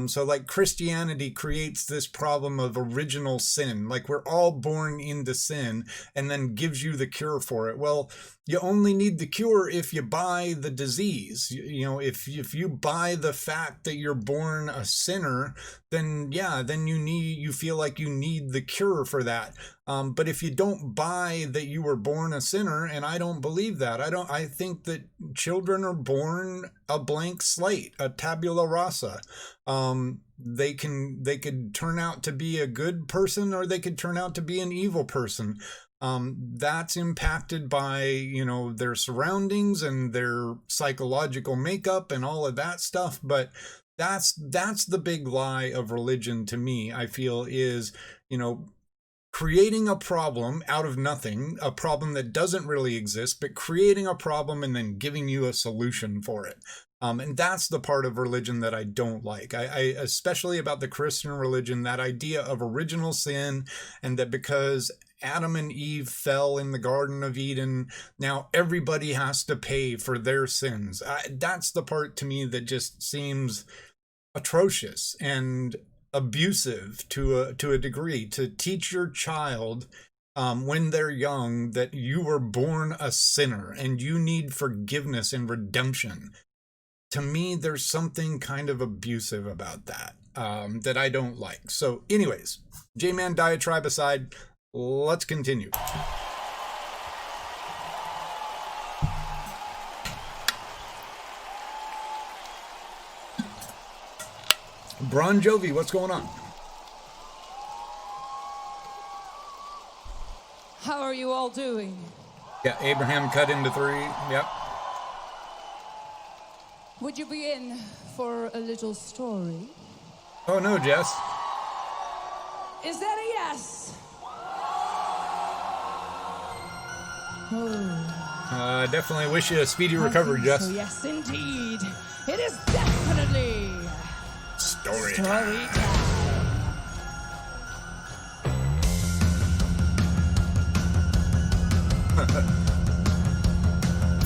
So like Christianity creates this problem of original sin, like we're all born into sin, and then gives you the cure for it. Well, you only need the cure if you buy the disease. If you buy the fact that you're born a sinner, then you feel like you need the cure for that. But if you don't buy that you were born a sinner, and I don't believe that, I think that children are born a blank slate, a tabula rasa. They could turn out to be a good person, or they could turn out to be an evil person. That's impacted by, their surroundings and their psychological makeup and all of that stuff. But that's the big lie of religion to me, I feel, is, creating a problem out of nothing, a problem that doesn't really exist, but creating a problem and then giving you a solution for it. And that's the part of religion that I don't like. I especially about the Christian religion, that idea of original sin, and that because Adam and Eve fell in the Garden of Eden, now everybody has to pay for their sins. That's the part to me that just seems atrocious and abusive to a degree, to teach your child when they're young that you were born a sinner and you need forgiveness and redemption. To me, there's something kind of abusive about that that I don't like. So anyways, J-Man diatribe aside, let's continue. Bon Jovi, what's going on? How are you all doing? Yeah, Abraham cut into 3. Yep. Would you be in for a little story? Oh no, Jess. Is that a yes? Oh. Definitely wish you a speedy recovery, Jess. So yes, indeed. It is definitely Story time.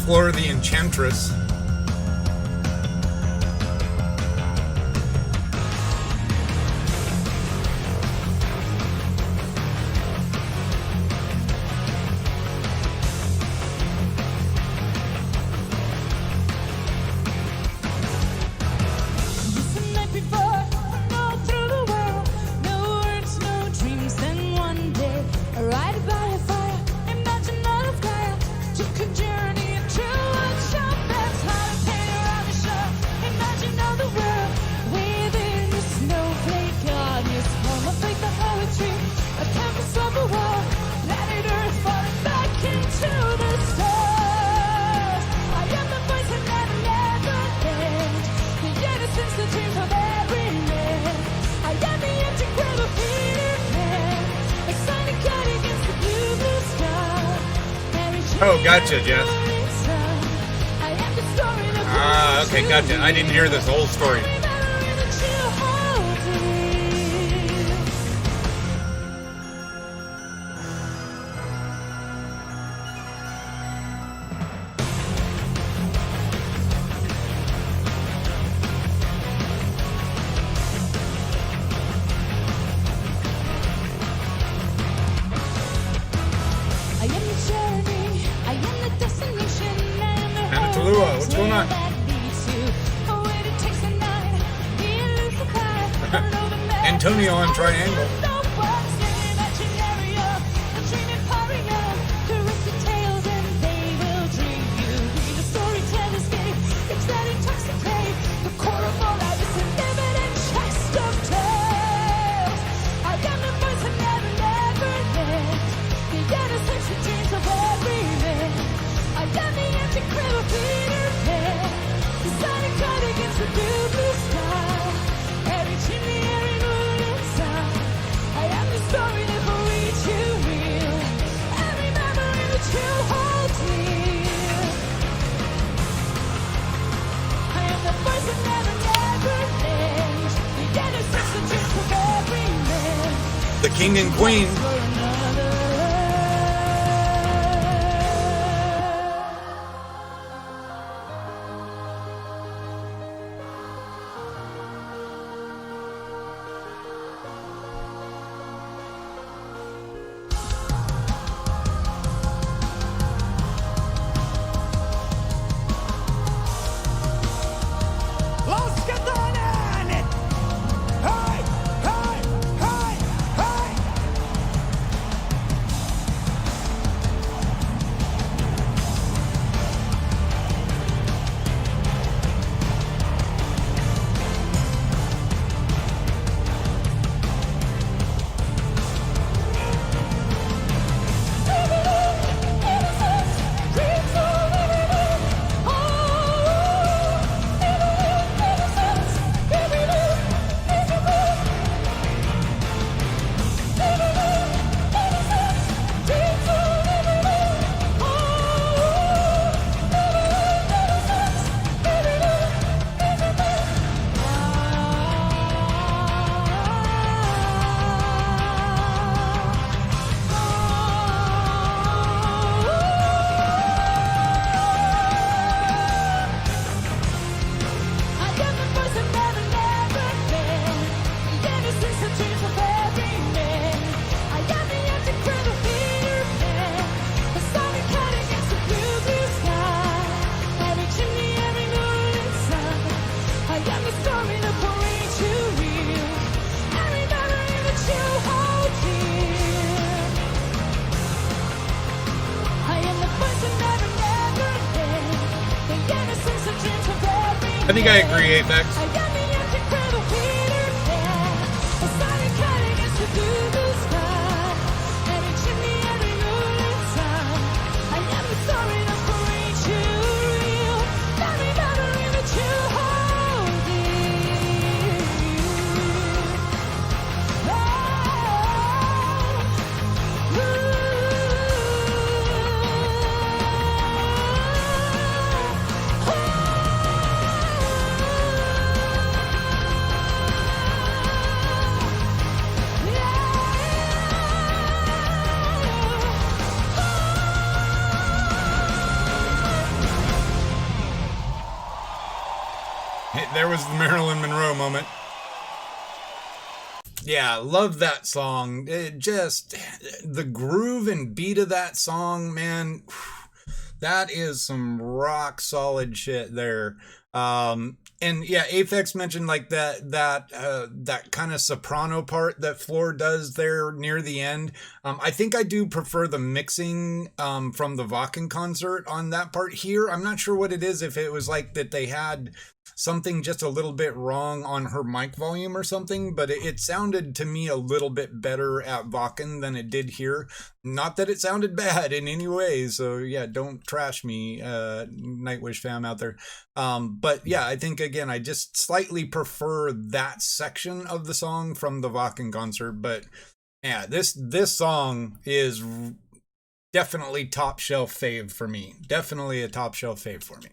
explore the Enchantress. Oh, gotcha, Jeff. Ah, okay, gotcha. I didn't hear this whole story. What's going on? Antonio on triangle. The king and queen. I think I agree, Apex. there was the Marilyn Monroe moment. Yeah, love that song. It just, the groove and beat of that song, man, that is some rock solid shit there. And yeah, Aphex mentioned like that kind of soprano part that Floor does there near the end. I think I do prefer the mixing from the Wacken concert on that part here. I'm not sure what it is, if it was like that they had something just a little bit wrong on her mic volume or something, but it sounded to me a little bit better at Wacken than it did here. Not that it sounded bad in any way, so yeah, don't trash me, Nightwish fam out there. But yeah, I think again, I just slightly prefer that section of the song from the Wacken concert. But yeah, this song is definitely top shelf fave for me. Definitely a top shelf fave for me.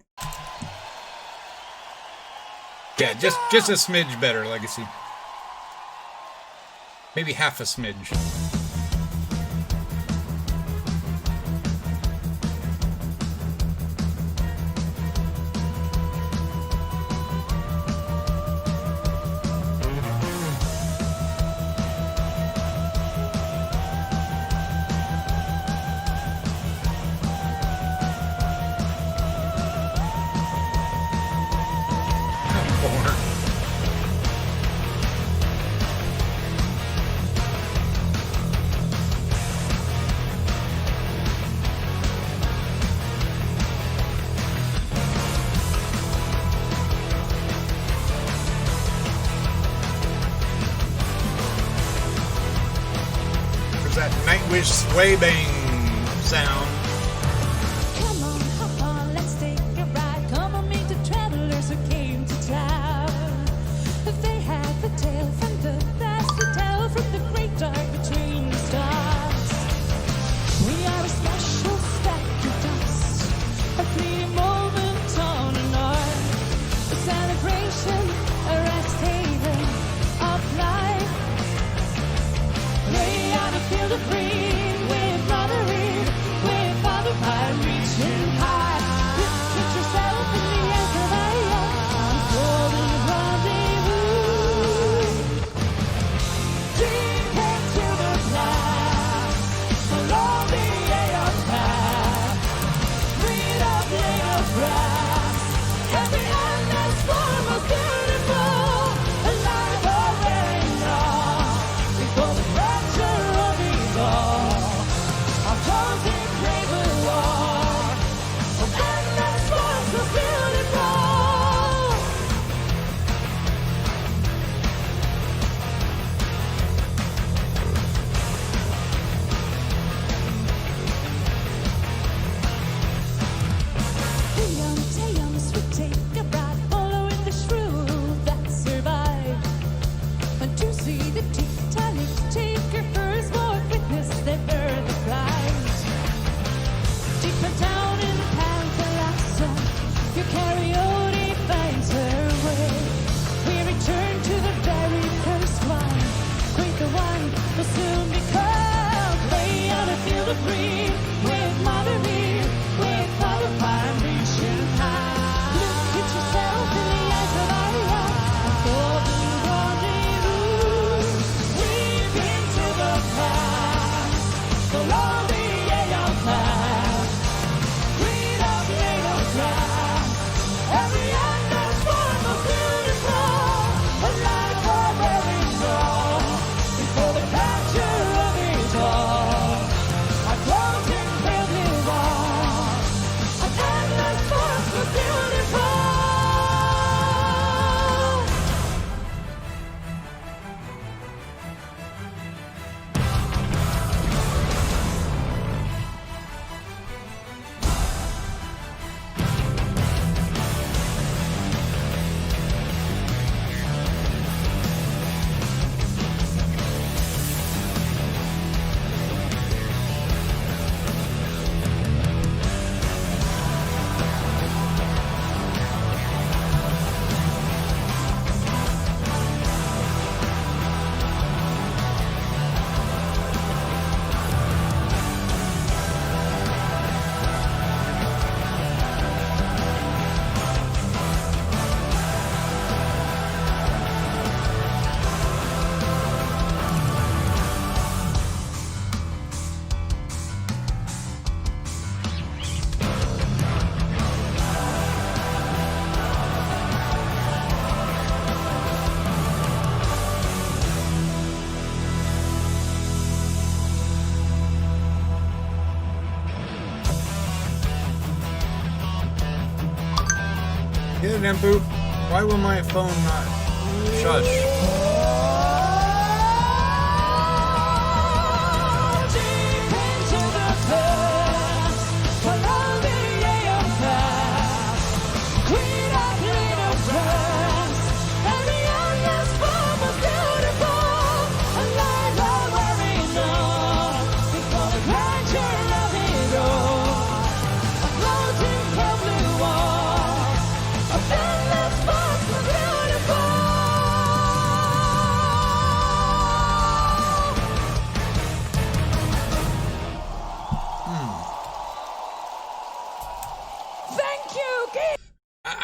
Yeah, just a smidge better, Legacy. Maybe half a smidge. That Nightwish sway bang sound. Come on, hop on, let's take a ride. Come on, meet the travelers who came to town. They have a tale from the past to tell, from the great dark between the stars. We are a special speck of dust, a fleeting moment on an arc, a celebration, a rest haven of life. Lay out a field of green with brotherhood, with Empu. Why will my phone not shush?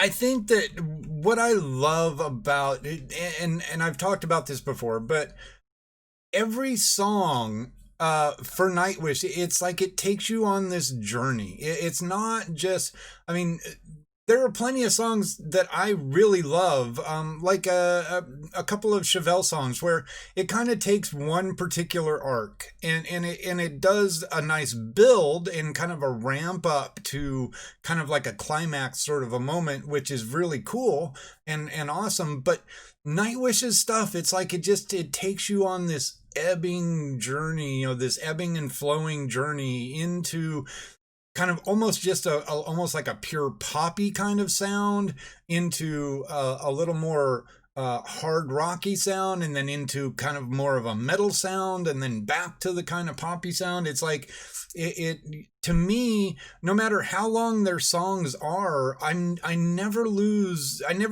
I think that what I love about it, and I've talked about this before, but every song for Nightwish, it's like it takes you on this journey. It's not just, I mean, there are plenty of songs that I really love, like a couple of Chevelle songs where it kind of takes one particular arc and it does a nice build and kind of a ramp up to kind of like a climax sort of a moment, which is really cool and awesome. But Nightwish's stuff, it's like it takes you on this ebbing journey, this ebbing and flowing journey into kind of almost just almost like a pure poppy kind of sound into a little more hard rocky sound, and then into kind of more of a metal sound, and then back to the kind of poppy sound. It's like it to me, no matter how long their songs are, I never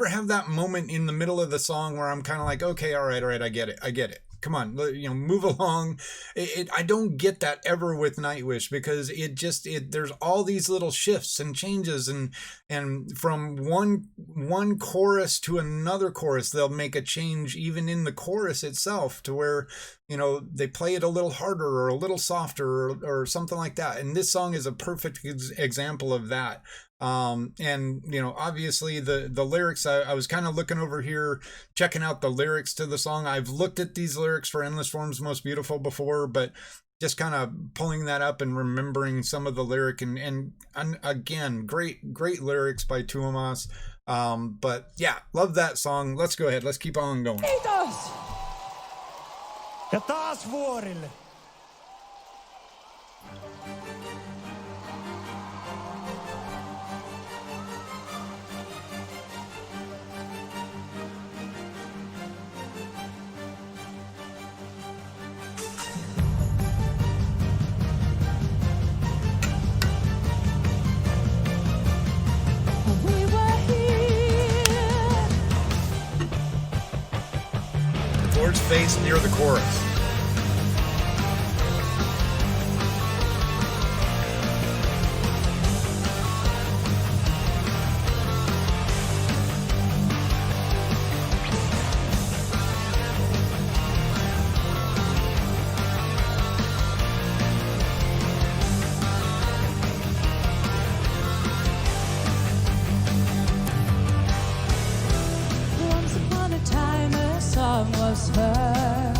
have that moment in the middle of the song where I'm kind of like, okay, all right, I get it. Come on, move along. I don't get that ever with Nightwish, because there's all these little shifts and changes, and from one chorus to another chorus, they'll make a change even in the chorus itself to where, they play it a little harder or a little softer or something like that. And this song is a perfect example of that. And obviously the lyrics, I was kind of looking over here, checking out the lyrics to the song. I've looked at these lyrics for Endless Forms Most Beautiful before, but just kind of pulling that up and remembering some of the lyric and again, great lyrics by Tuomas. But yeah, love that song. Let's go ahead. Let's keep on going. Ja taas vuorille. Towards face near the chorus. Once upon a time a song was heard,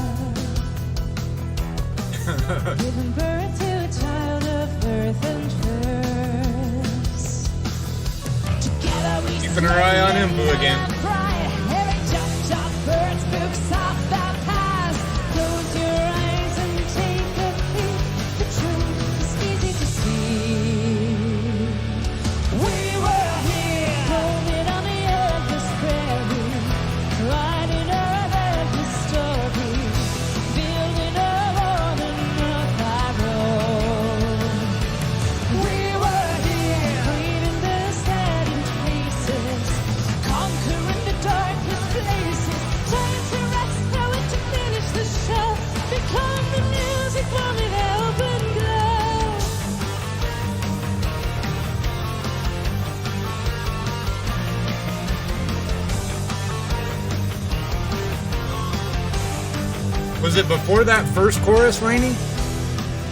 giving birth to a child of earth and curse. Together we Keeping our eye on Embu again. cry. Every jump, birds, books off the past. Close your eyes and take a peek. The truth is easy to see. We were here, roaming on the endless prairie, writing our endless story, building a world and not our own. We were here, cleaning the saddened faces, conquering the darkest places, trying to rest now and to finish the show, become the music from an open glow. Was it before that first chorus, Rainey?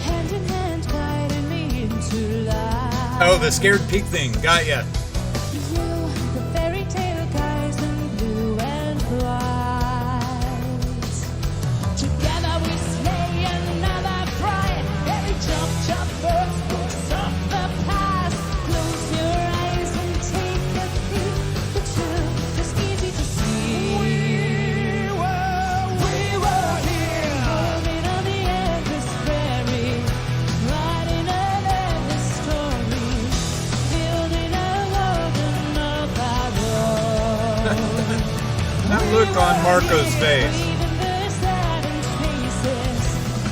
Hand in hand guiding me into life. Oh, the scared pig thing. Got ya. You, the fairy tale guys in blue and white. Together we slay another pride. Every jump, birds, books of the past. Close your eyes and take a peek. The truth Marco's face. Even the saddened faces,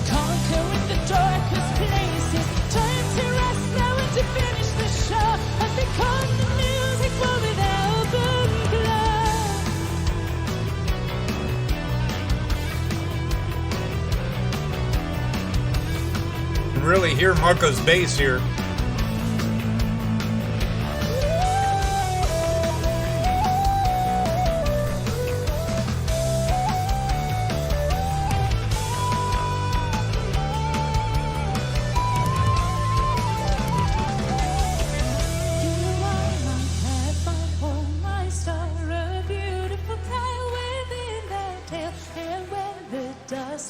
conquering the darkest places. Time to rest now and to finish the show and become the music for the album glow. Really hear Marco's bass here.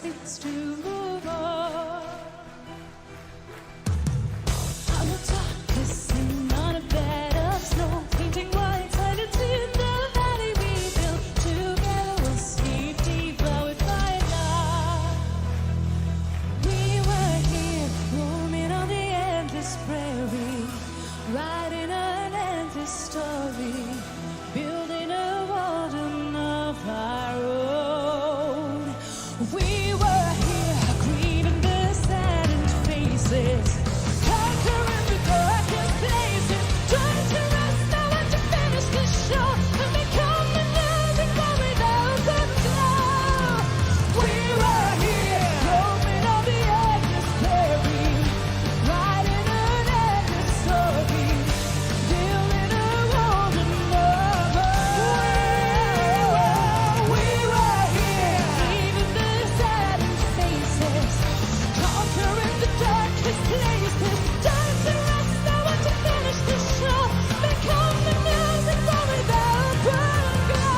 Needs to move on. I will talk kissing on a bed of snow, painting white silence in the valley we built. Together we'll sleep deep, flowed by love. We were here, roaming on the endless prairie, writing an endless story, building a Walden of our own. We were here, grieving the saddened faces, conquering the darkest places. Trying to rest now and to finish the show and become the music for without the glow. We were here, roaming on the endless prairie, writing an endless story, building a Walden of our own. We were here, even the saddened faces, conquering the darkest places. Time to rest now and to finish the show, become the music for without glow.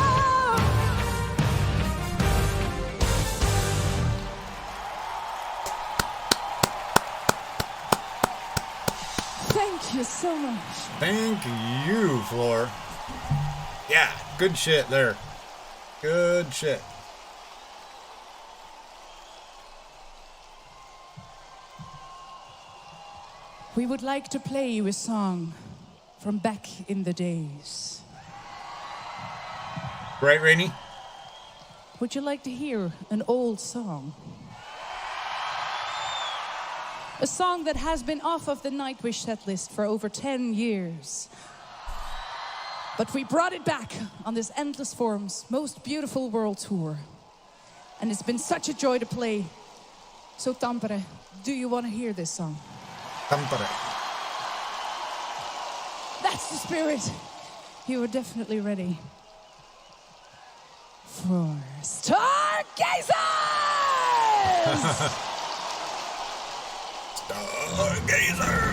Thank you so much. Thank you, Floor. Yeah, good shit there. Good shit. We would like to play you a song from back in the days. Right, Rainey? Would you like to hear an old song? A song that has been off of the Nightwish set list for over 10 years. But we brought it back on this Endless Forms Most Beautiful World Tour. And it's been such a joy to play. So Tampere, do you want to hear this song? Tampere. That's the spirit. You are definitely ready for Stargazers! Stargazer!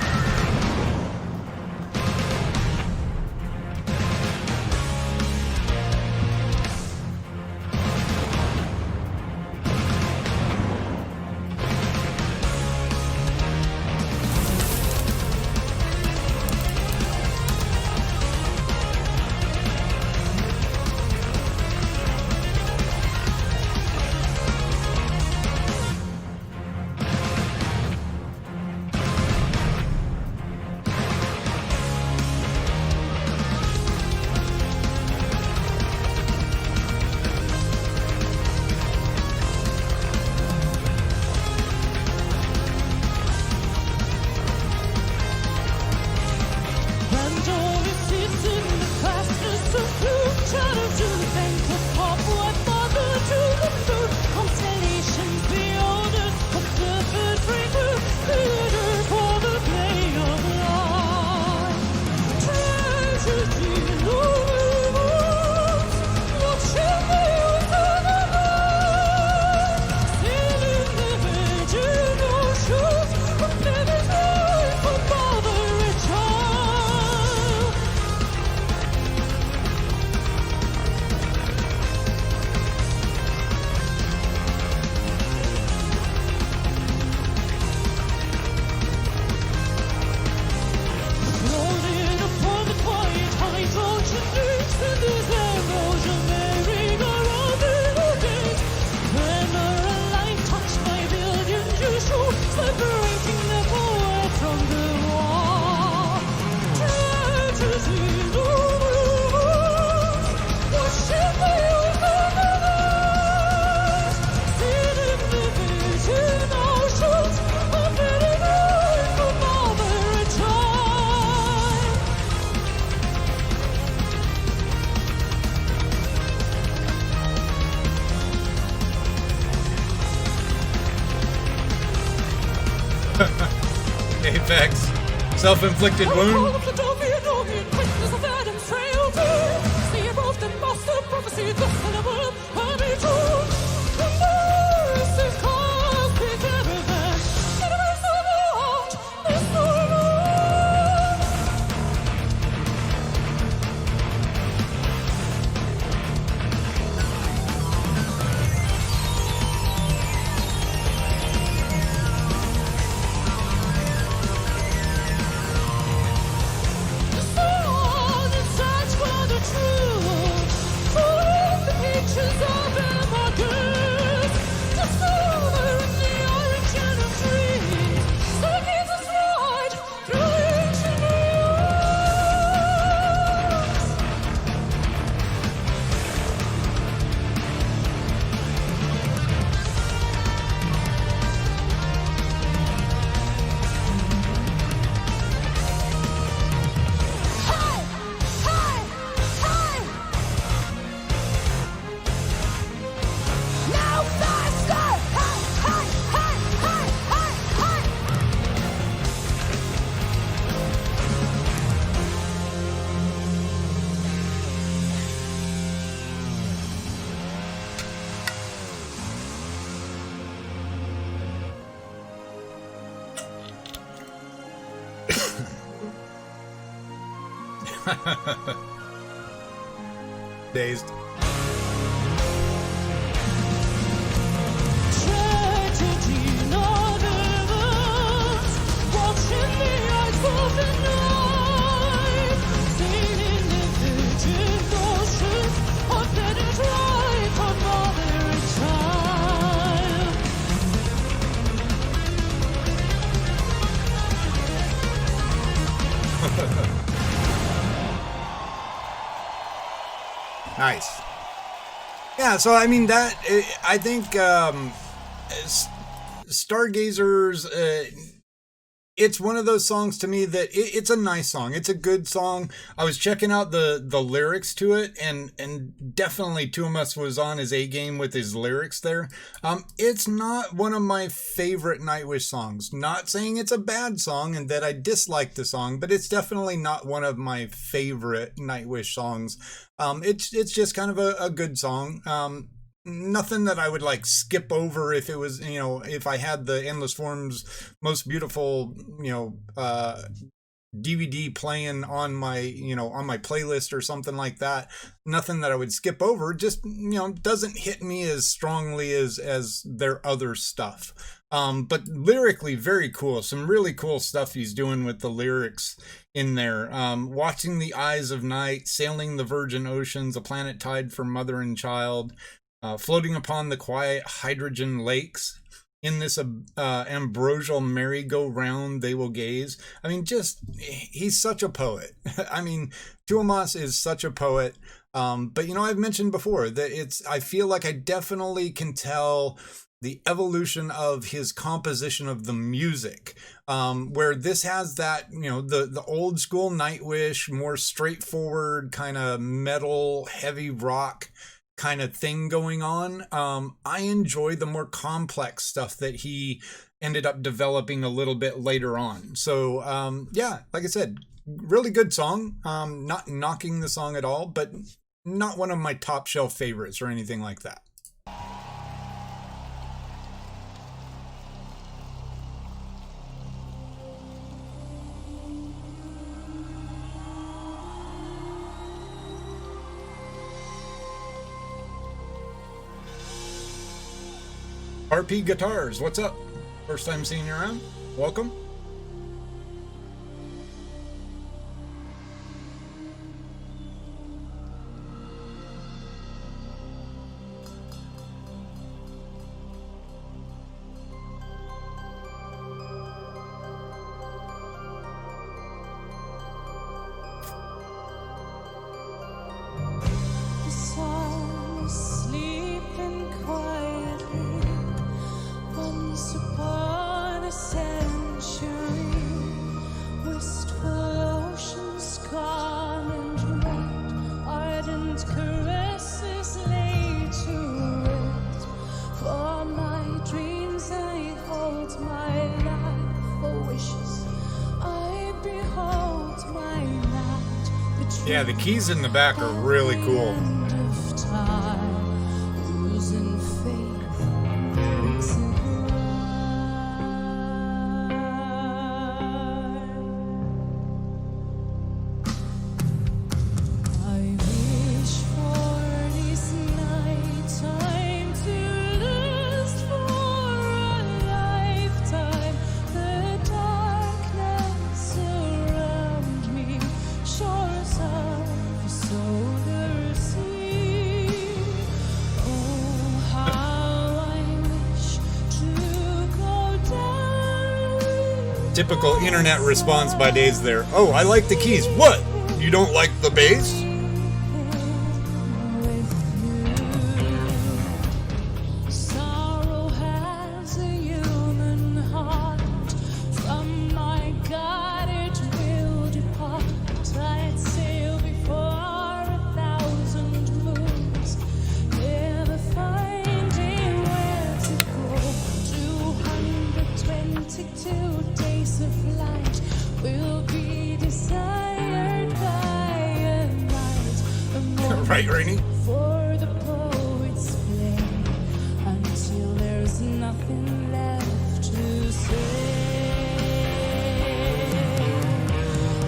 effects. Self-inflicted wound. All of the Dovian witness of Adam's frailty. See above the master prophecy, the syllable of be true. And this is cosmic evidence. Universe of art, this world. Dazed. Tragedy not ends, watching the eyes of the night, sailing in virgin oceans of dead and right on mother and child. Nice. Yeah, so I mean that I think Stargazers, it's one of those songs to me that it's a nice song. It's a good song. I was checking out the lyrics to it, and definitely Tuomas was on his A game with his lyrics there. It's not one of my favorite Nightwish songs. Not saying it's a bad song and that I dislike the song, but it's definitely not one of my favorite Nightwish songs. It's just kind of a good song. Nothing that I would like skip over if it was, if I had the Endless Forms Most Beautiful, DVD playing on my, on my playlist or something like that. Nothing that I would skip over. Just, doesn't hit me as strongly as their other stuff. But lyrically, very cool. Some really cool stuff he's doing with the lyrics in there. Watching the eyes of night, sailing the virgin oceans, a planet tied for mother and child. Floating upon the quiet hydrogen lakes, in this ambrosial merry-go-round they will gaze. I mean, he's such a poet. I mean, Tuomas is such a poet. But, I've mentioned before that I feel like I definitely can tell the evolution of his composition of the music, where this has that, the old school Nightwish, more straightforward kind of metal, heavy rock kind of thing going on. I enjoy the more complex stuff that he ended up developing a little bit later on. So like I said, really good song. Not knocking the song at all, but not one of my top shelf favorites or anything like that. RP Guitars, what's up? First time seeing you around? Welcome. The sun is sleeping quietly once upon a century. Yeah, the keys in the back are really cool. Of time, losing faith to I wish for this night time to last for a lifetime. The darkness around me shores of a solar sea. Oh, how I wish to go down. Typical internet response by Days there. Oh, I like the keys. What? You don't like the bass? Sorrow has a human heart. From my God it will depart. I'd sail before 1,000 moons, never finding where to go. 222 days of light will be desired by a night. A moment Right, Rainey? for the poet's play, until there's nothing left to say.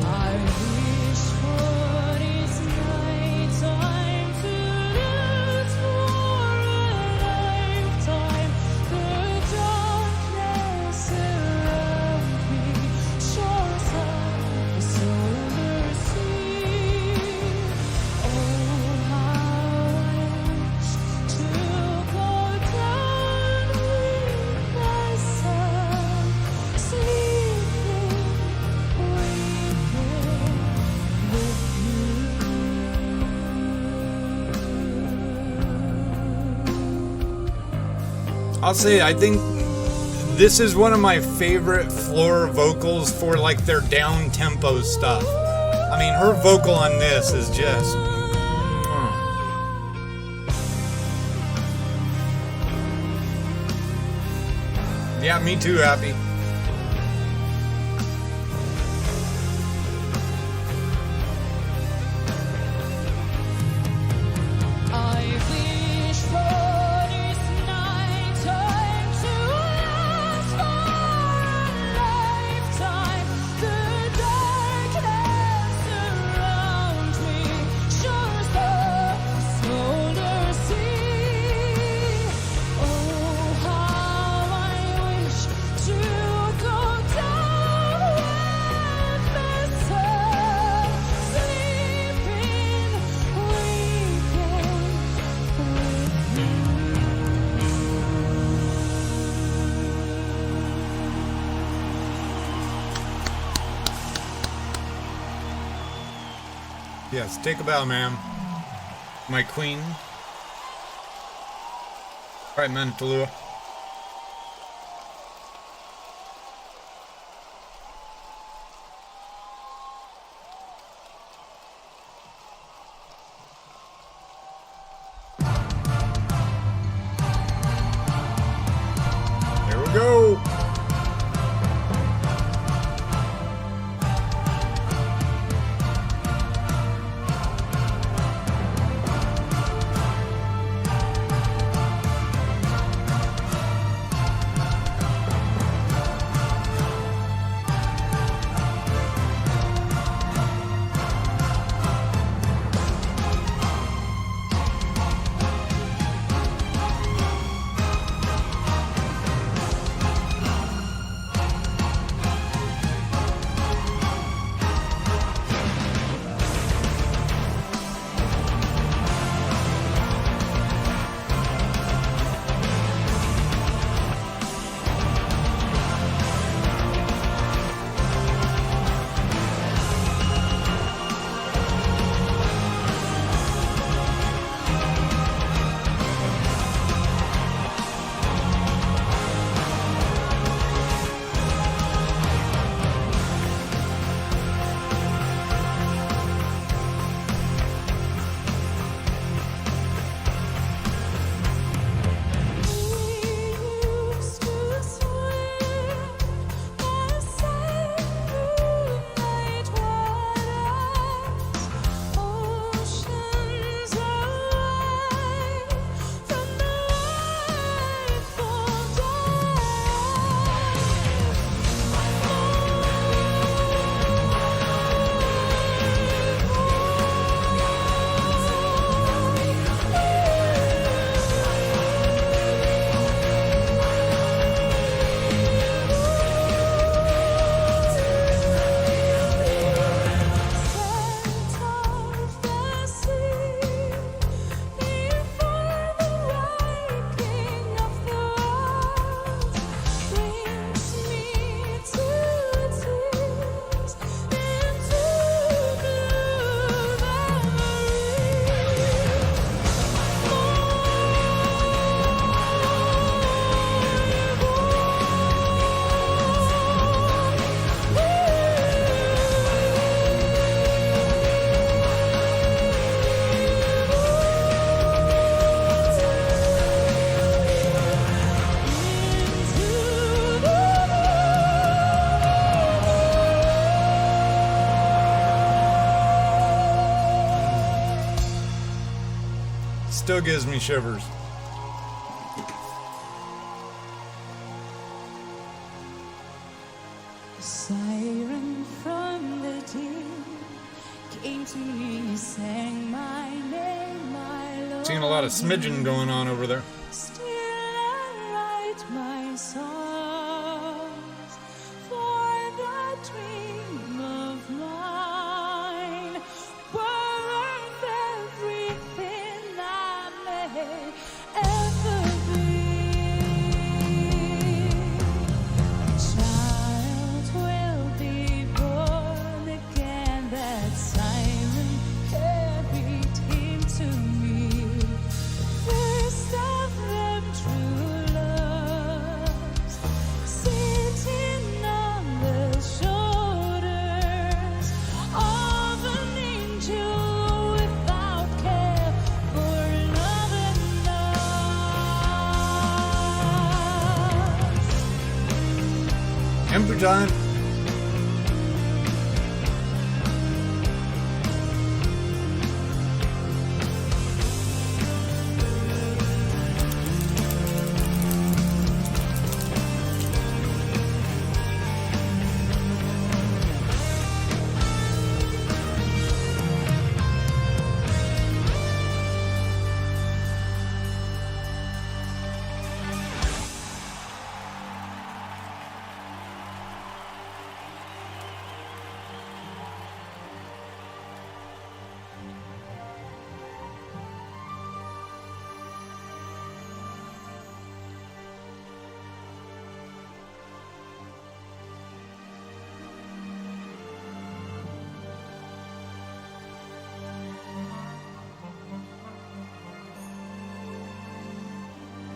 I wish for this night time to last for a lifetime. The darkness around me shores of a solar sea. Oh, how I wish to go down with the sun, sleeping, weeping with you. I'll say I think this is one of my favorite Floor vocals for like their down tempo stuff. I mean, her vocal on this is just. Yeah, me too, Happy. I wish for this night time to last for a lifetime. The darkness around me shores of a solar sea. Oh, how I wish to go down with the sun, sleeping, weeping with you. Yes, take a bow, ma'am. My queen. All right, man, Tallulah. There we go. still gives me shivers. Siren from the deep came to me, sang my name, my Lord. Seeing a lot of smidgen going on over there. Still I write my songs for the dream of mine, worth everything I may ever be. A child will be born again, that siren carried him to me. First of them true loves, sitting on the shoulders of an angel without care for love and loss. Emperor time.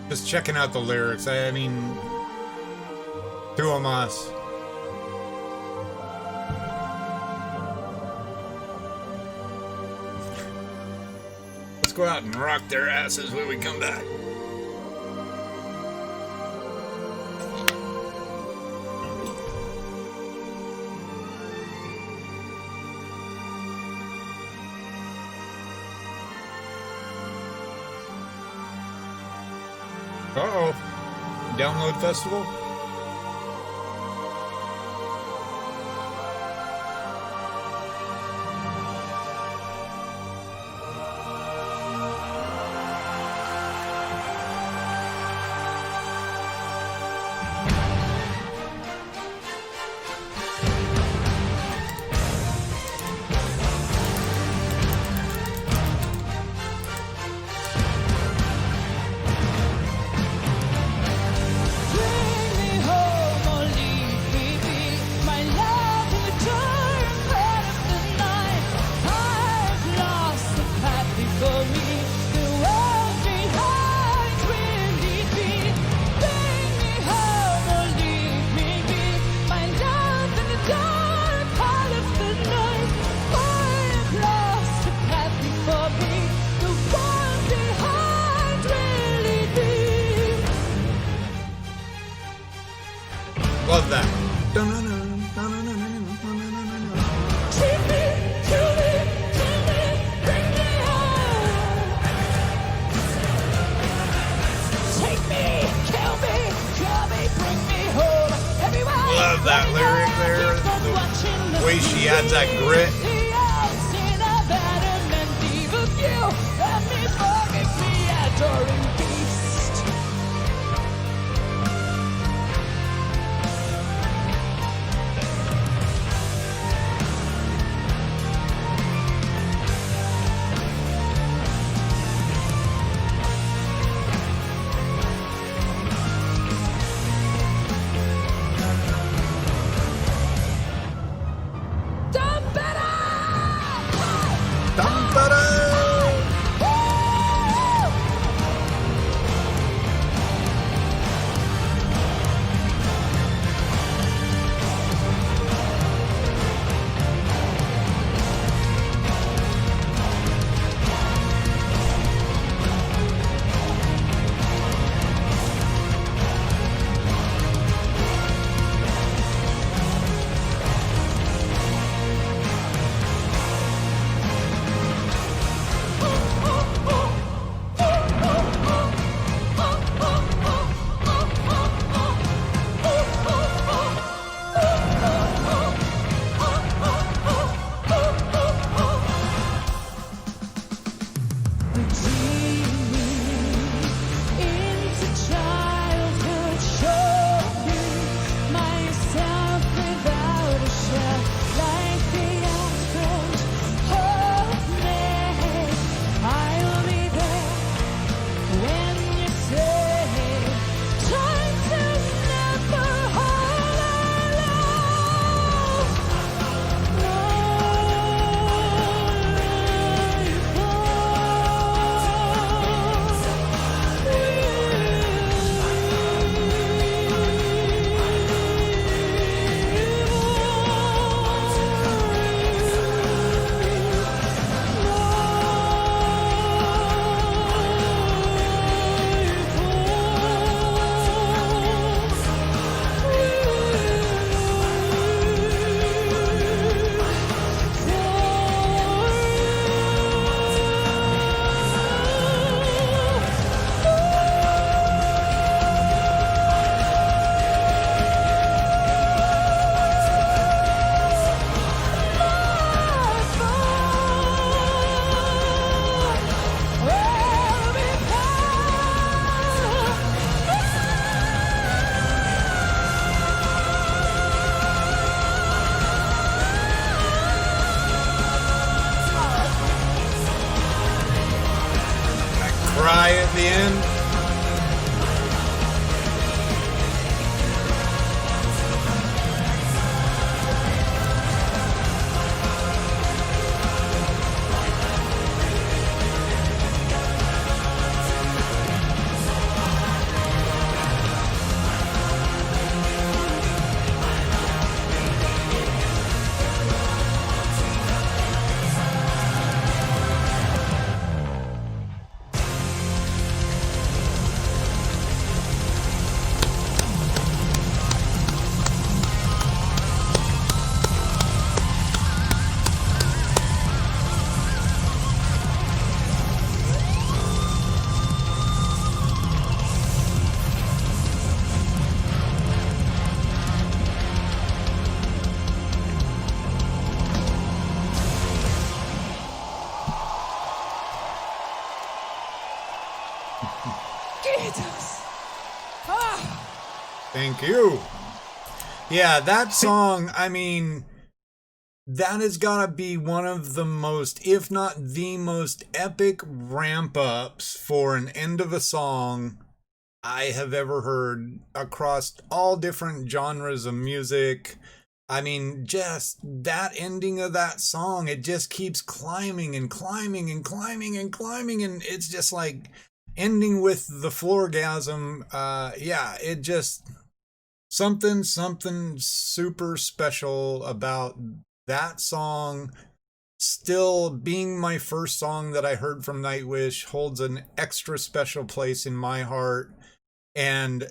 Just checking out the lyrics. I mean, two of us. Let's go out and rock their asses when we come back. Uh-oh. Download festival? Bring me home or leave me be, my love in the dark part of the night. I've lost the path before me, the world behind will lead me. Bring me home or leave me be, my love in the dark part of the night. I've lost the path before me, the world behind will lead me. Love that. Treat me, kill me, bring me home. Take me, kill me, bring me home. Everywhere. Love that lyric there. The way she adds that grit. Let me forgive me, adoring beast. Tampere! Thank you. Yeah, that song, I mean, that has got to be one of the most, if not the most epic ramp ups for an end of a song I have ever heard across all different genres of music. I mean, just that ending of that song, it just keeps climbing and climbing and climbing and climbing, and it's just like ending with the floorgasm. Yeah, it just something super special about that song. Still being my first song that I heard from Nightwish holds an extra special place in my heart. And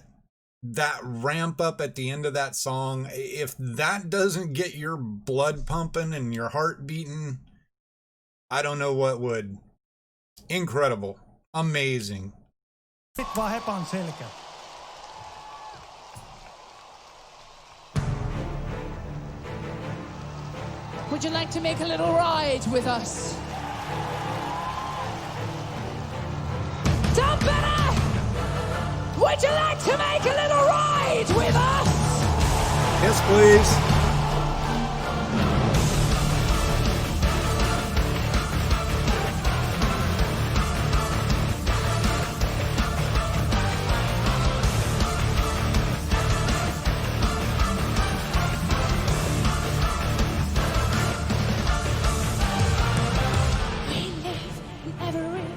that ramp up at the end of that song, if that doesn't get your blood pumping and your heart beating, I don't know what would. Incredible. Amazing. Sit vaan hepan selkä. Would you like to make a little ride with us? Tampere! Would you like to make a little ride with us? Yes, please.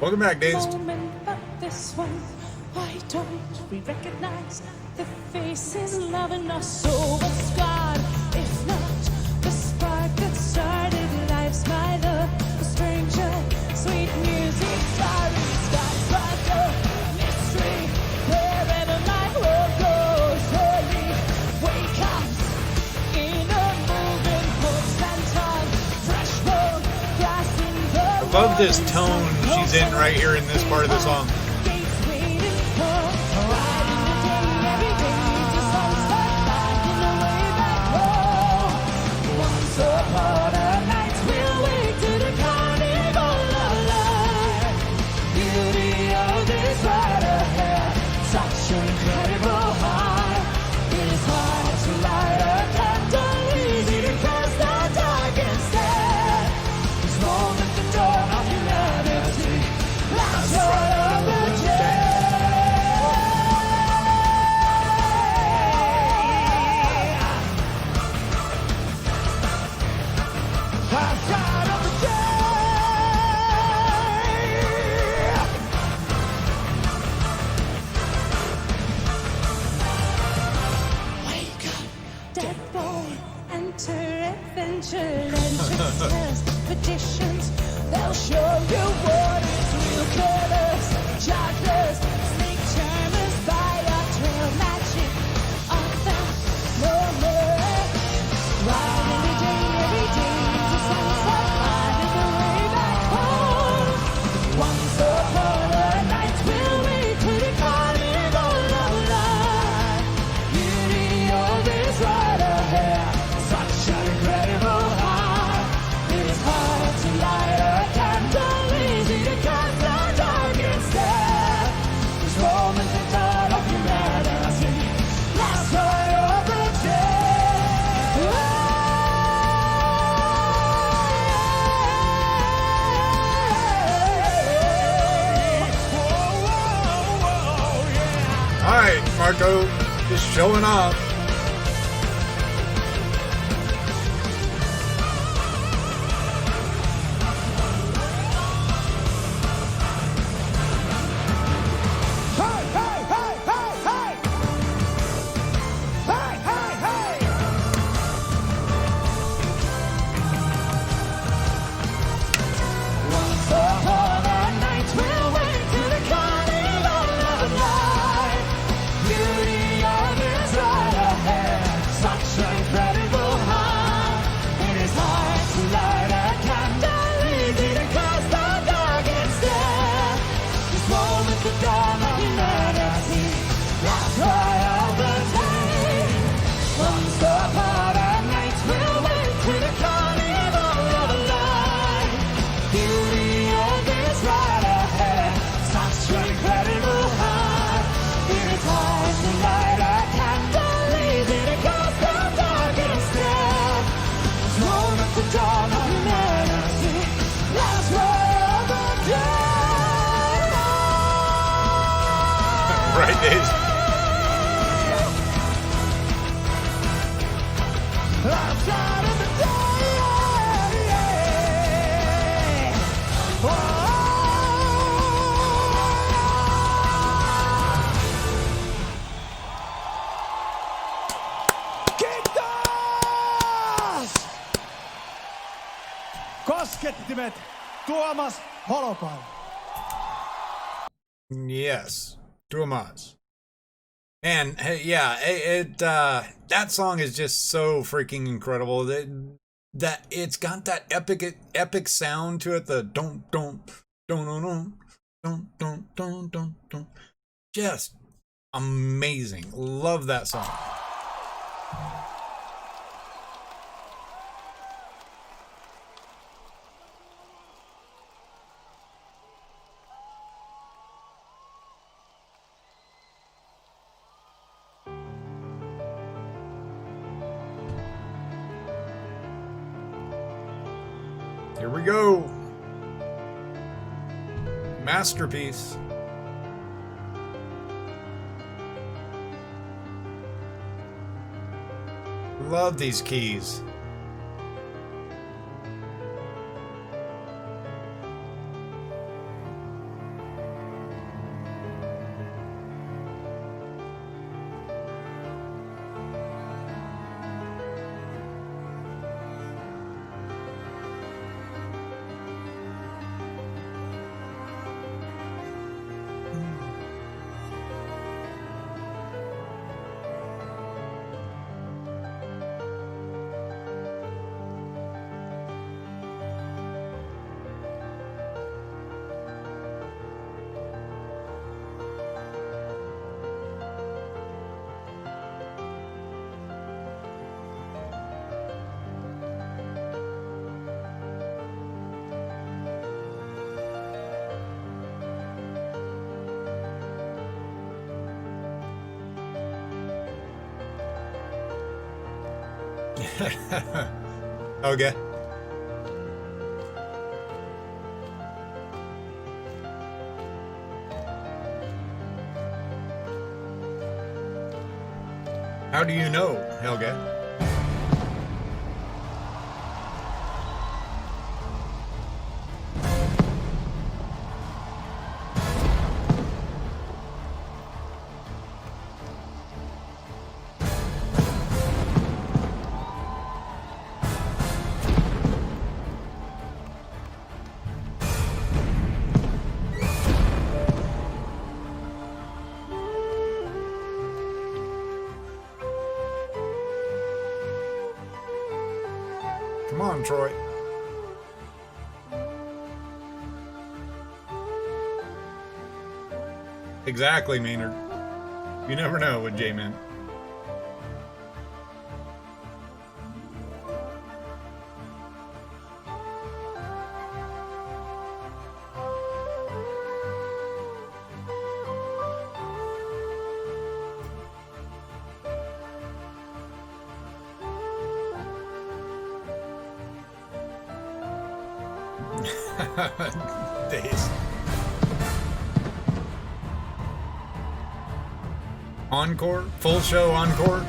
Welcome back, Dazed. But this one, why don't we recognize the faces loving us? So what's gone? If not the spark that started life's my love, a stranger, sweet music, starry skies, like a mystery. Wherever my world goes, early wake up in a moving post and tongue, fresh road, grass in the Love this tone she's in right here in this part of the song. Petitions, they'll show you what is real colors. Judges, snake charmers, by our trail magic of the moment. Riding every day to sunset, finding the way back home. Once upon a night, we'll wait to the carnival of life. Beauty always right ahead, such an incredible high. Hard to light a candle, easy to cast the dark instead. This moment the dawn of humanity, last light of the day. All right, Marco, just showing off. Incredible high, it is hard to light a candle. kaskettimet Tuomas Holopainen. Yes, Tuomas. And hey, yeah, that song is just so freaking incredible. That it's got that epic sound to it. The don't, just amazing. Love that song. Here we go. Masterpiece. Love these keys. Okay. How do you know, Helge? Come on, Troy. Exactly, Maynard. You never know with J-Man. Days. Encore? Full show encore?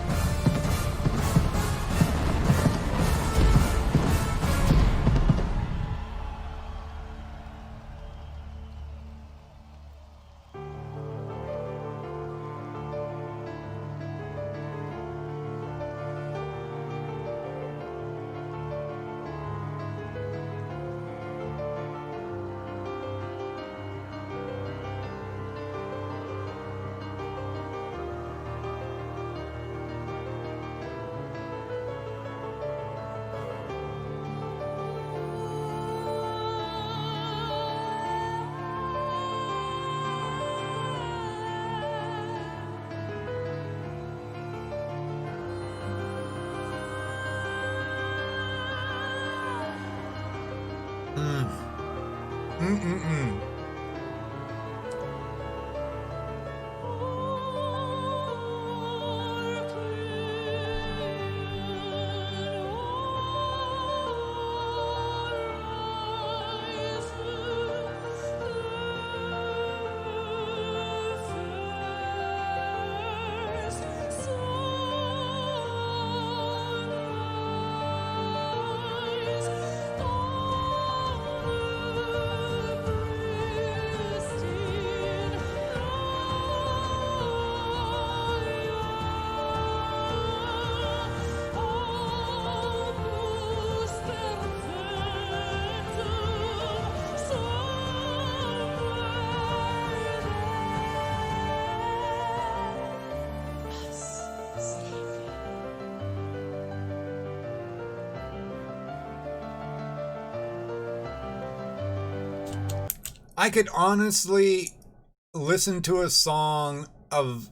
I could honestly listen to a song of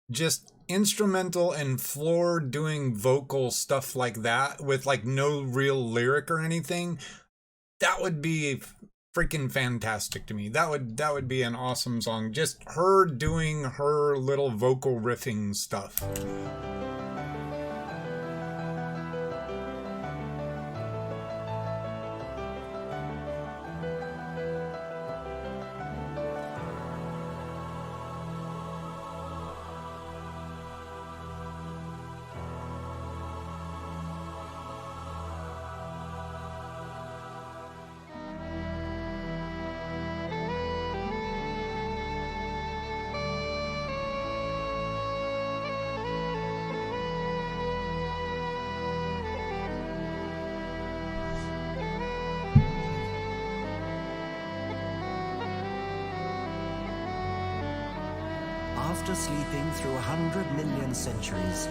just instrumental and Floor doing vocal stuff like that with like no real lyric or anything. That would be freaking fantastic to me. That would be an awesome song. Just her doing her little vocal riffing stuff. After sleeping through 100 million centuries,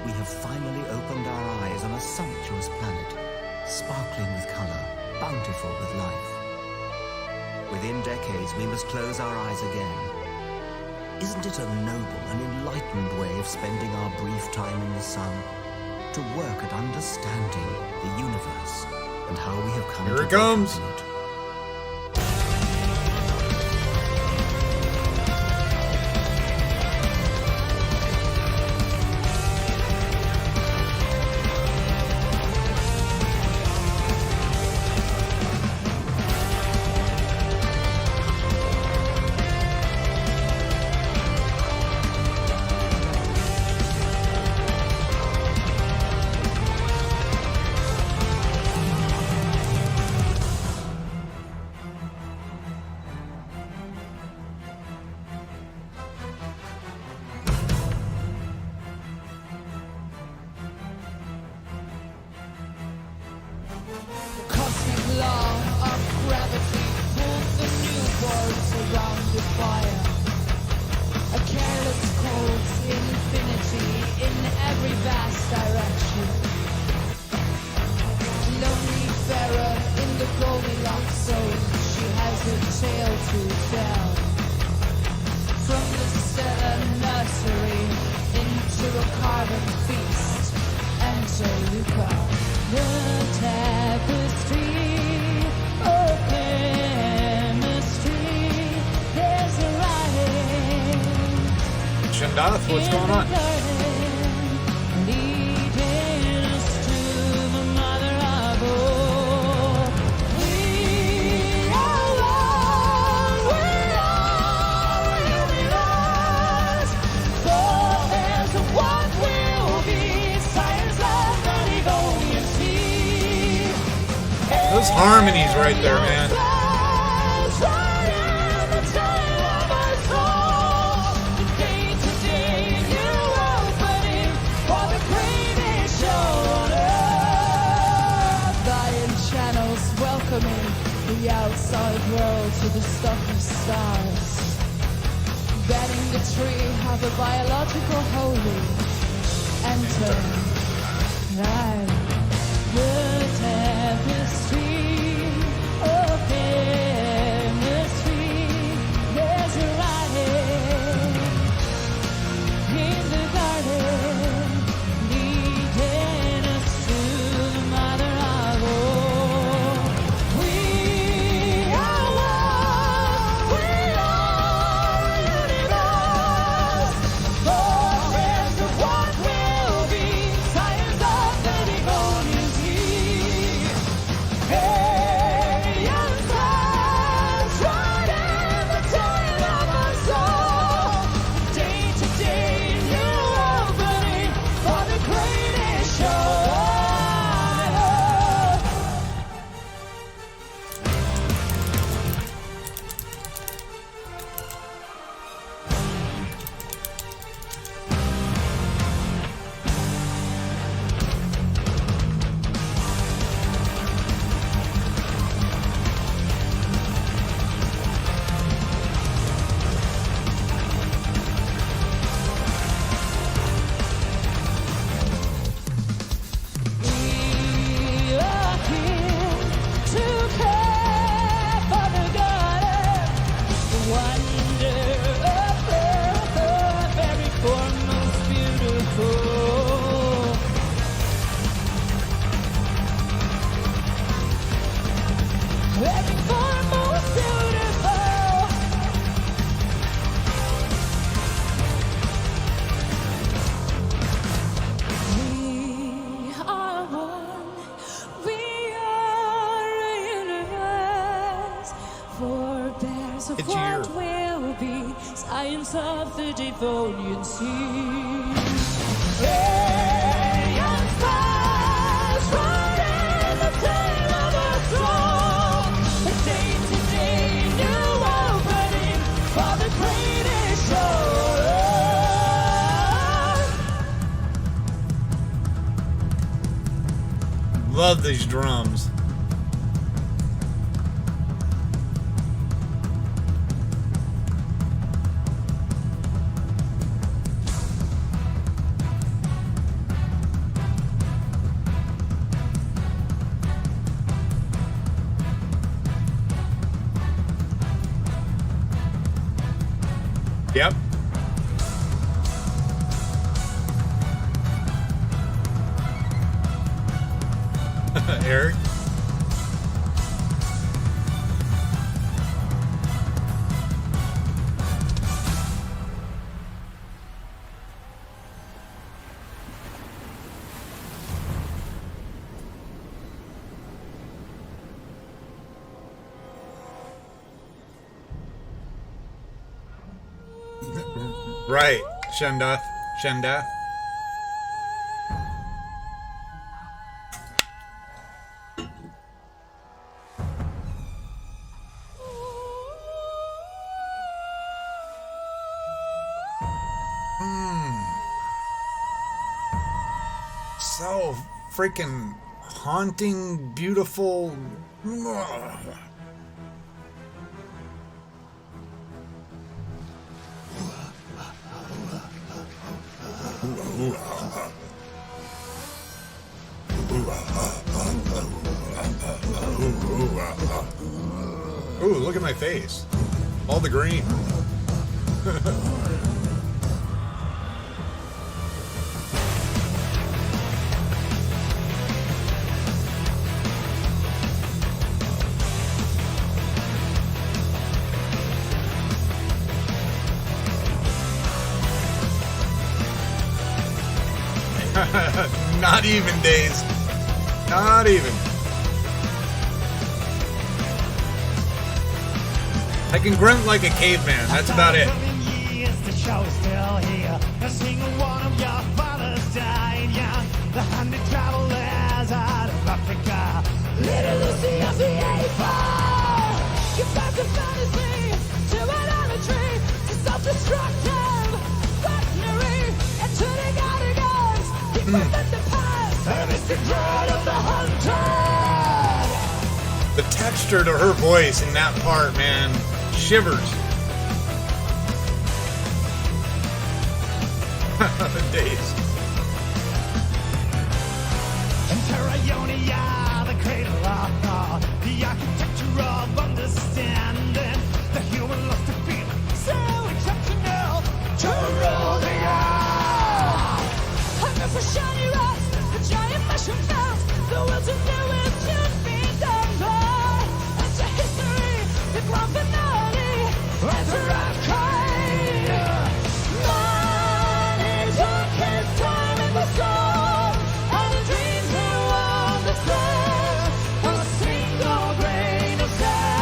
we have finally opened our eyes on a sumptuous planet, sparkling with color, bountiful with life. Within decades, we must close our eyes again. Isn't it a noble and enlightened way of spending our brief time in the sun? To work at understanding the universe and how we have come Here to it comes. in it. Cosmic law of gravity pulls the new worlds around the fire. A careless cold infinity in every vast direction. Lonely Farah in the Goldilocks zone, she has a tale to tell. From the stellar nursery into a carbon feast, enter Luca. The tapestry of chemistry, there's a writing. Shandath, what's going on? Leading us to the mother of all. We are one, we are universe. For there's what will be, science of the Devonian sea. Those harmonies right there, man. The outside world to the stuff of stars, betting the tree have a biological holy. Enter I, the tapestry of chemistry. There's a writing in the garden, leading us to the mother of all. giants of the Devonian Sea. Alien spies riding the tail of a storm. A day-to-day new opening for the greatest show. Love these drums. Yep. Eric. Right, Shenda. Shenda. So freaking haunting, beautiful. Ooh, look at my face. All the green. Not even, Days. Not even. I can grunt like a caveman. That's about it. Years, the show's still here. A single one of your fathers died young. The 100 travelers out of Africa. Little Lucy of the A4. Get back to fantasy, to idolatry, to self-destructive weaponry, and turning out of guns. Keep up in the past, and it's the dread of the hunted. The texture to her voice in that part, man, shivers. Days. Enter Ionia, the cradle of thought, the architecture of understanding, the human lust to feel so exceptional to rule the earth. Hunger for shiny rocks, the giant mushroom clouds, the will to know it should be done by. Enter history, the grand finale, enter our kind. Money took his time in the storm, and the dreams who understand a single grain of sand.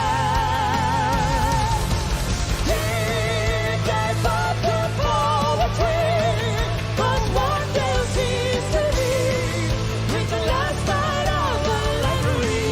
He gave up the poetry, but one day ceased to be, with the last night of the library.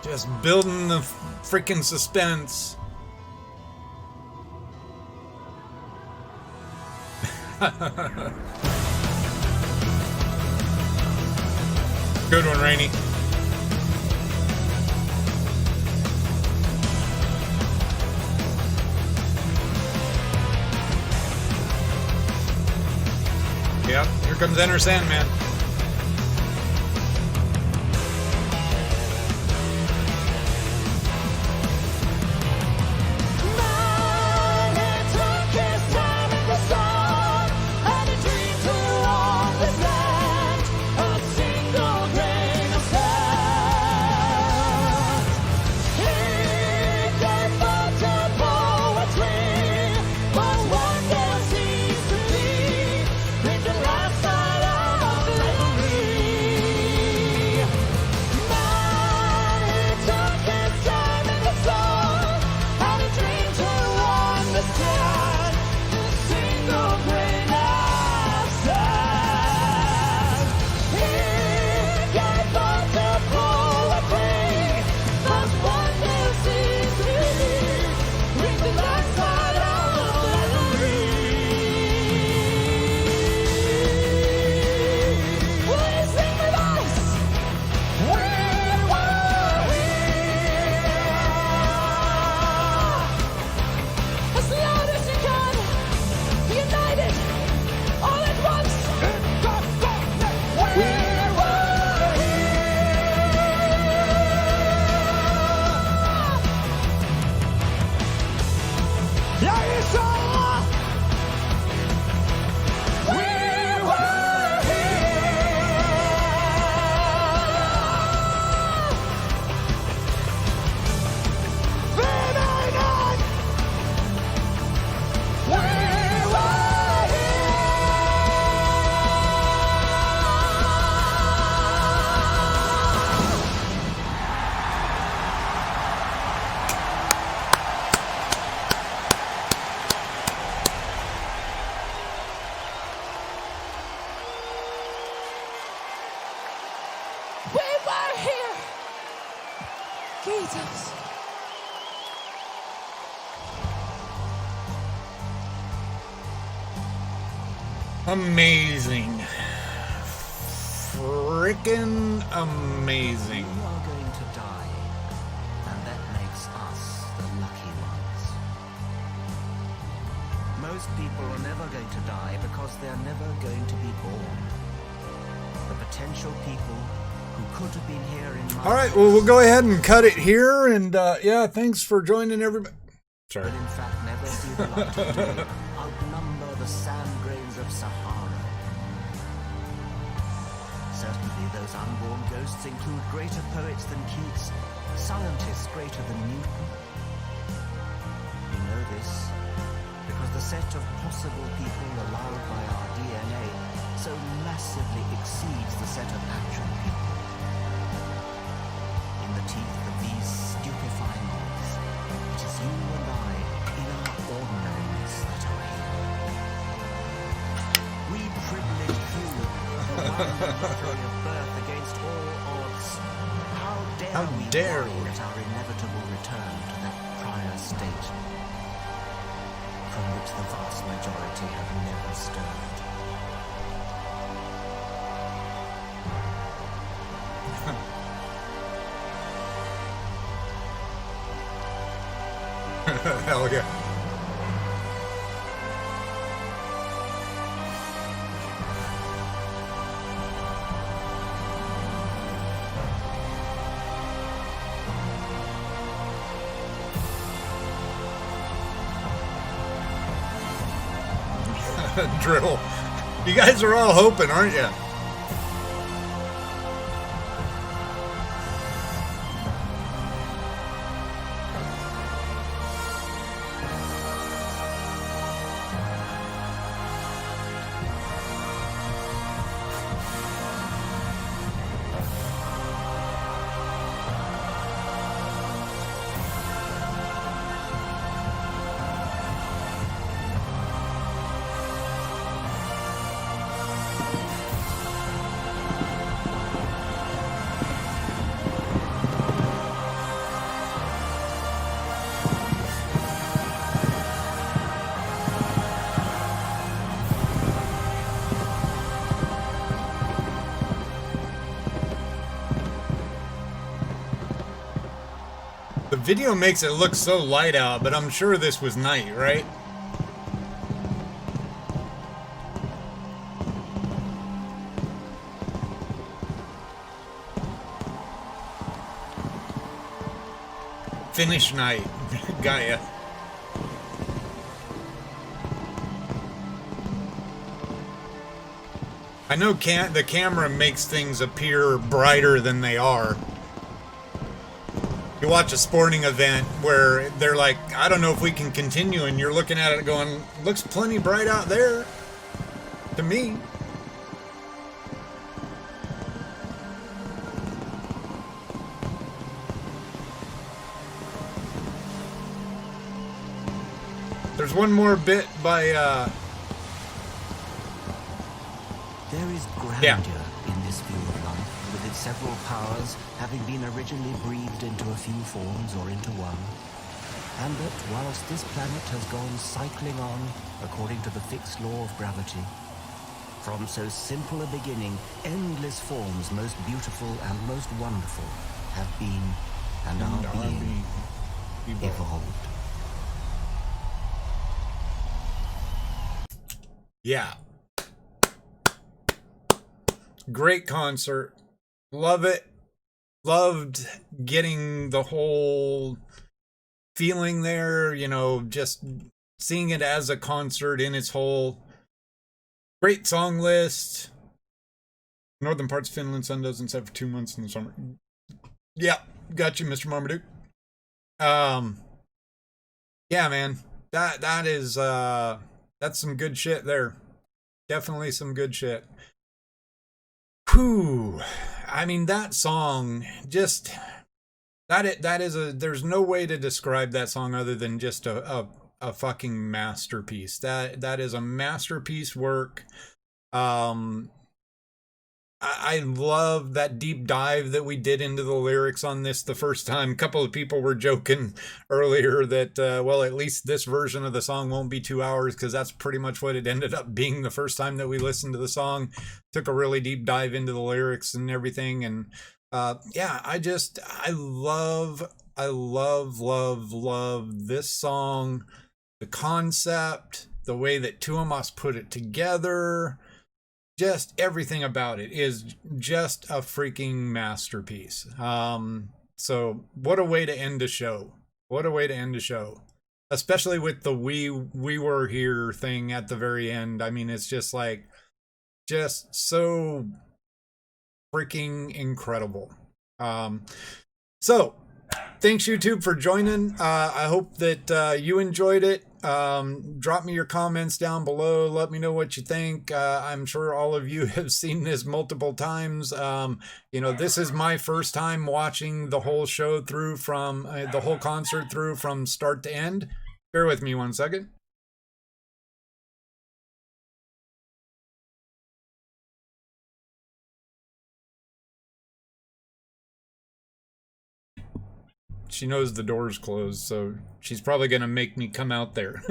Just building the freaking suspense. Good one, Rainey. Yep, here comes Enter Sandman. Money took Beatles. Amazing. Frickin' amazing. We are going to die, and that makes us the lucky ones. Most people are never going to die because they're never going to be born. The potential people who could have been here in my All right, well, we'll go ahead and cut it here. And yeah, thanks for joining everybody. Sorry. will in fact never see the light of day, outnumber the sand grains of Sahara. Certainly those unborn ghosts include greater poets than Keats, scientists greater than Newton. We know this because the set of possible people allowed by our DNA so massively exceeds the set of actual people. In the teeth of these stupefying odds, it is you and I, in our ordinariness, that are here. We privileged few, who won the lottery of birth against all odds. How dare we worry at our inevitable return to that prior state, from which the vast majority have never stirred. Hell yeah. Drill. You guys are all hoping, aren't you? The video makes it look so light out, but I'm sure this was night, right? Finish night. Gaia. I know the camera makes things appear brighter than they are. You watch a sporting event where they're like, I don't know if we can continue, and you're looking at it going, looks plenty bright out there to me. There's one more bit by There is grandeur in this view of life, with its several powers having been originally breathed into a few forms or into one, and that whilst this planet has gone cycling on according to the fixed law of gravity, from so simple a beginning, endless forms most beautiful and most wonderful have been and are being evolved. Yeah. Great concert. Love it. Loved getting the whole feeling there, you know, just seeing it as a concert in its whole. Great song list. Northern parts of Finland, sun doesn't set for 2 months in the summer. Yeah, got you, Mr. Marmaduke. Yeah, man. That is that's some good shit there. Definitely some good shit. Whew. I mean, that song just that is a, there's no way to describe that song other than just a fucking masterpiece. That is a masterpiece work. I love that deep dive that we did into the lyrics on this the first time. A couple of people were joking earlier that, well, at least this version of the song won't be 2 hours, because that's pretty much what it ended up being the first time that we listened to the song. Took a really deep dive into the lyrics and everything. And yeah, I love this song. The concept, the way that Tuomas put it together, just everything about it is just a freaking masterpiece. So what a way to end a show. What a way to end a show. Especially with the we were here thing at the very end. I mean, it's just like, just so freaking incredible. So thanks, YouTube, for joining. I hope that you enjoyed it. Drop me your comments down below. Let me know what you think. I'm sure all of you have seen this multiple times. This is my first time watching the whole show through from the whole concert through from start to end. Bear with me 1 second. She knows the door's closed, so she's probably gonna make me come out there.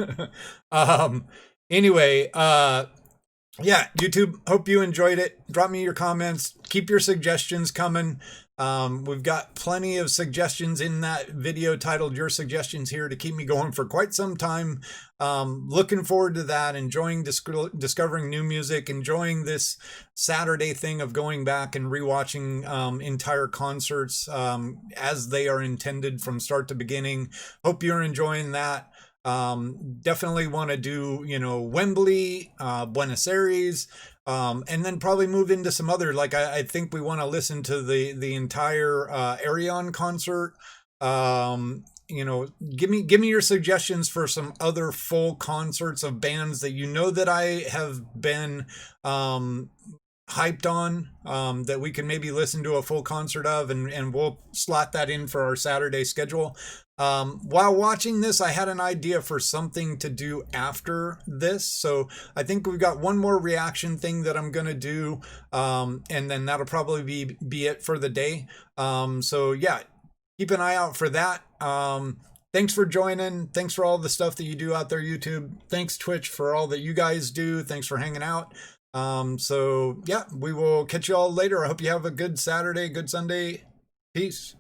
Anyway, yeah, YouTube, hope you enjoyed it. Drop me your comments. Keep your suggestions coming. We've got plenty of suggestions in that video titled Your Suggestions here to keep me going for quite some time. Looking forward to that, enjoying discovering new music, enjoying this Saturday thing of going back and rewatching entire concerts as they are intended from start to beginning. Hope you're enjoying that. Definitely want to do, Wembley, Buenos Aires, and then probably move into some other, like I think we want to listen to the entire Arion concert. Give me your suggestions for some other full concerts of bands that that I have been hyped on, that we can maybe listen to a full concert of, and we'll slot that in for our Saturday schedule. While watching this, I had an idea for something to do after this, so I think we've got one more reaction thing that I'm gonna do, and then that'll probably be it for the day. So yeah, keep an eye out for that. Thanks for joining. Thanks for all the stuff that you do out there, YouTube. Thanks, Twitch, for all that you guys do. Thanks for hanging out. So yeah, we will catch you all later. I hope you have a good Saturday, good Sunday. Peace.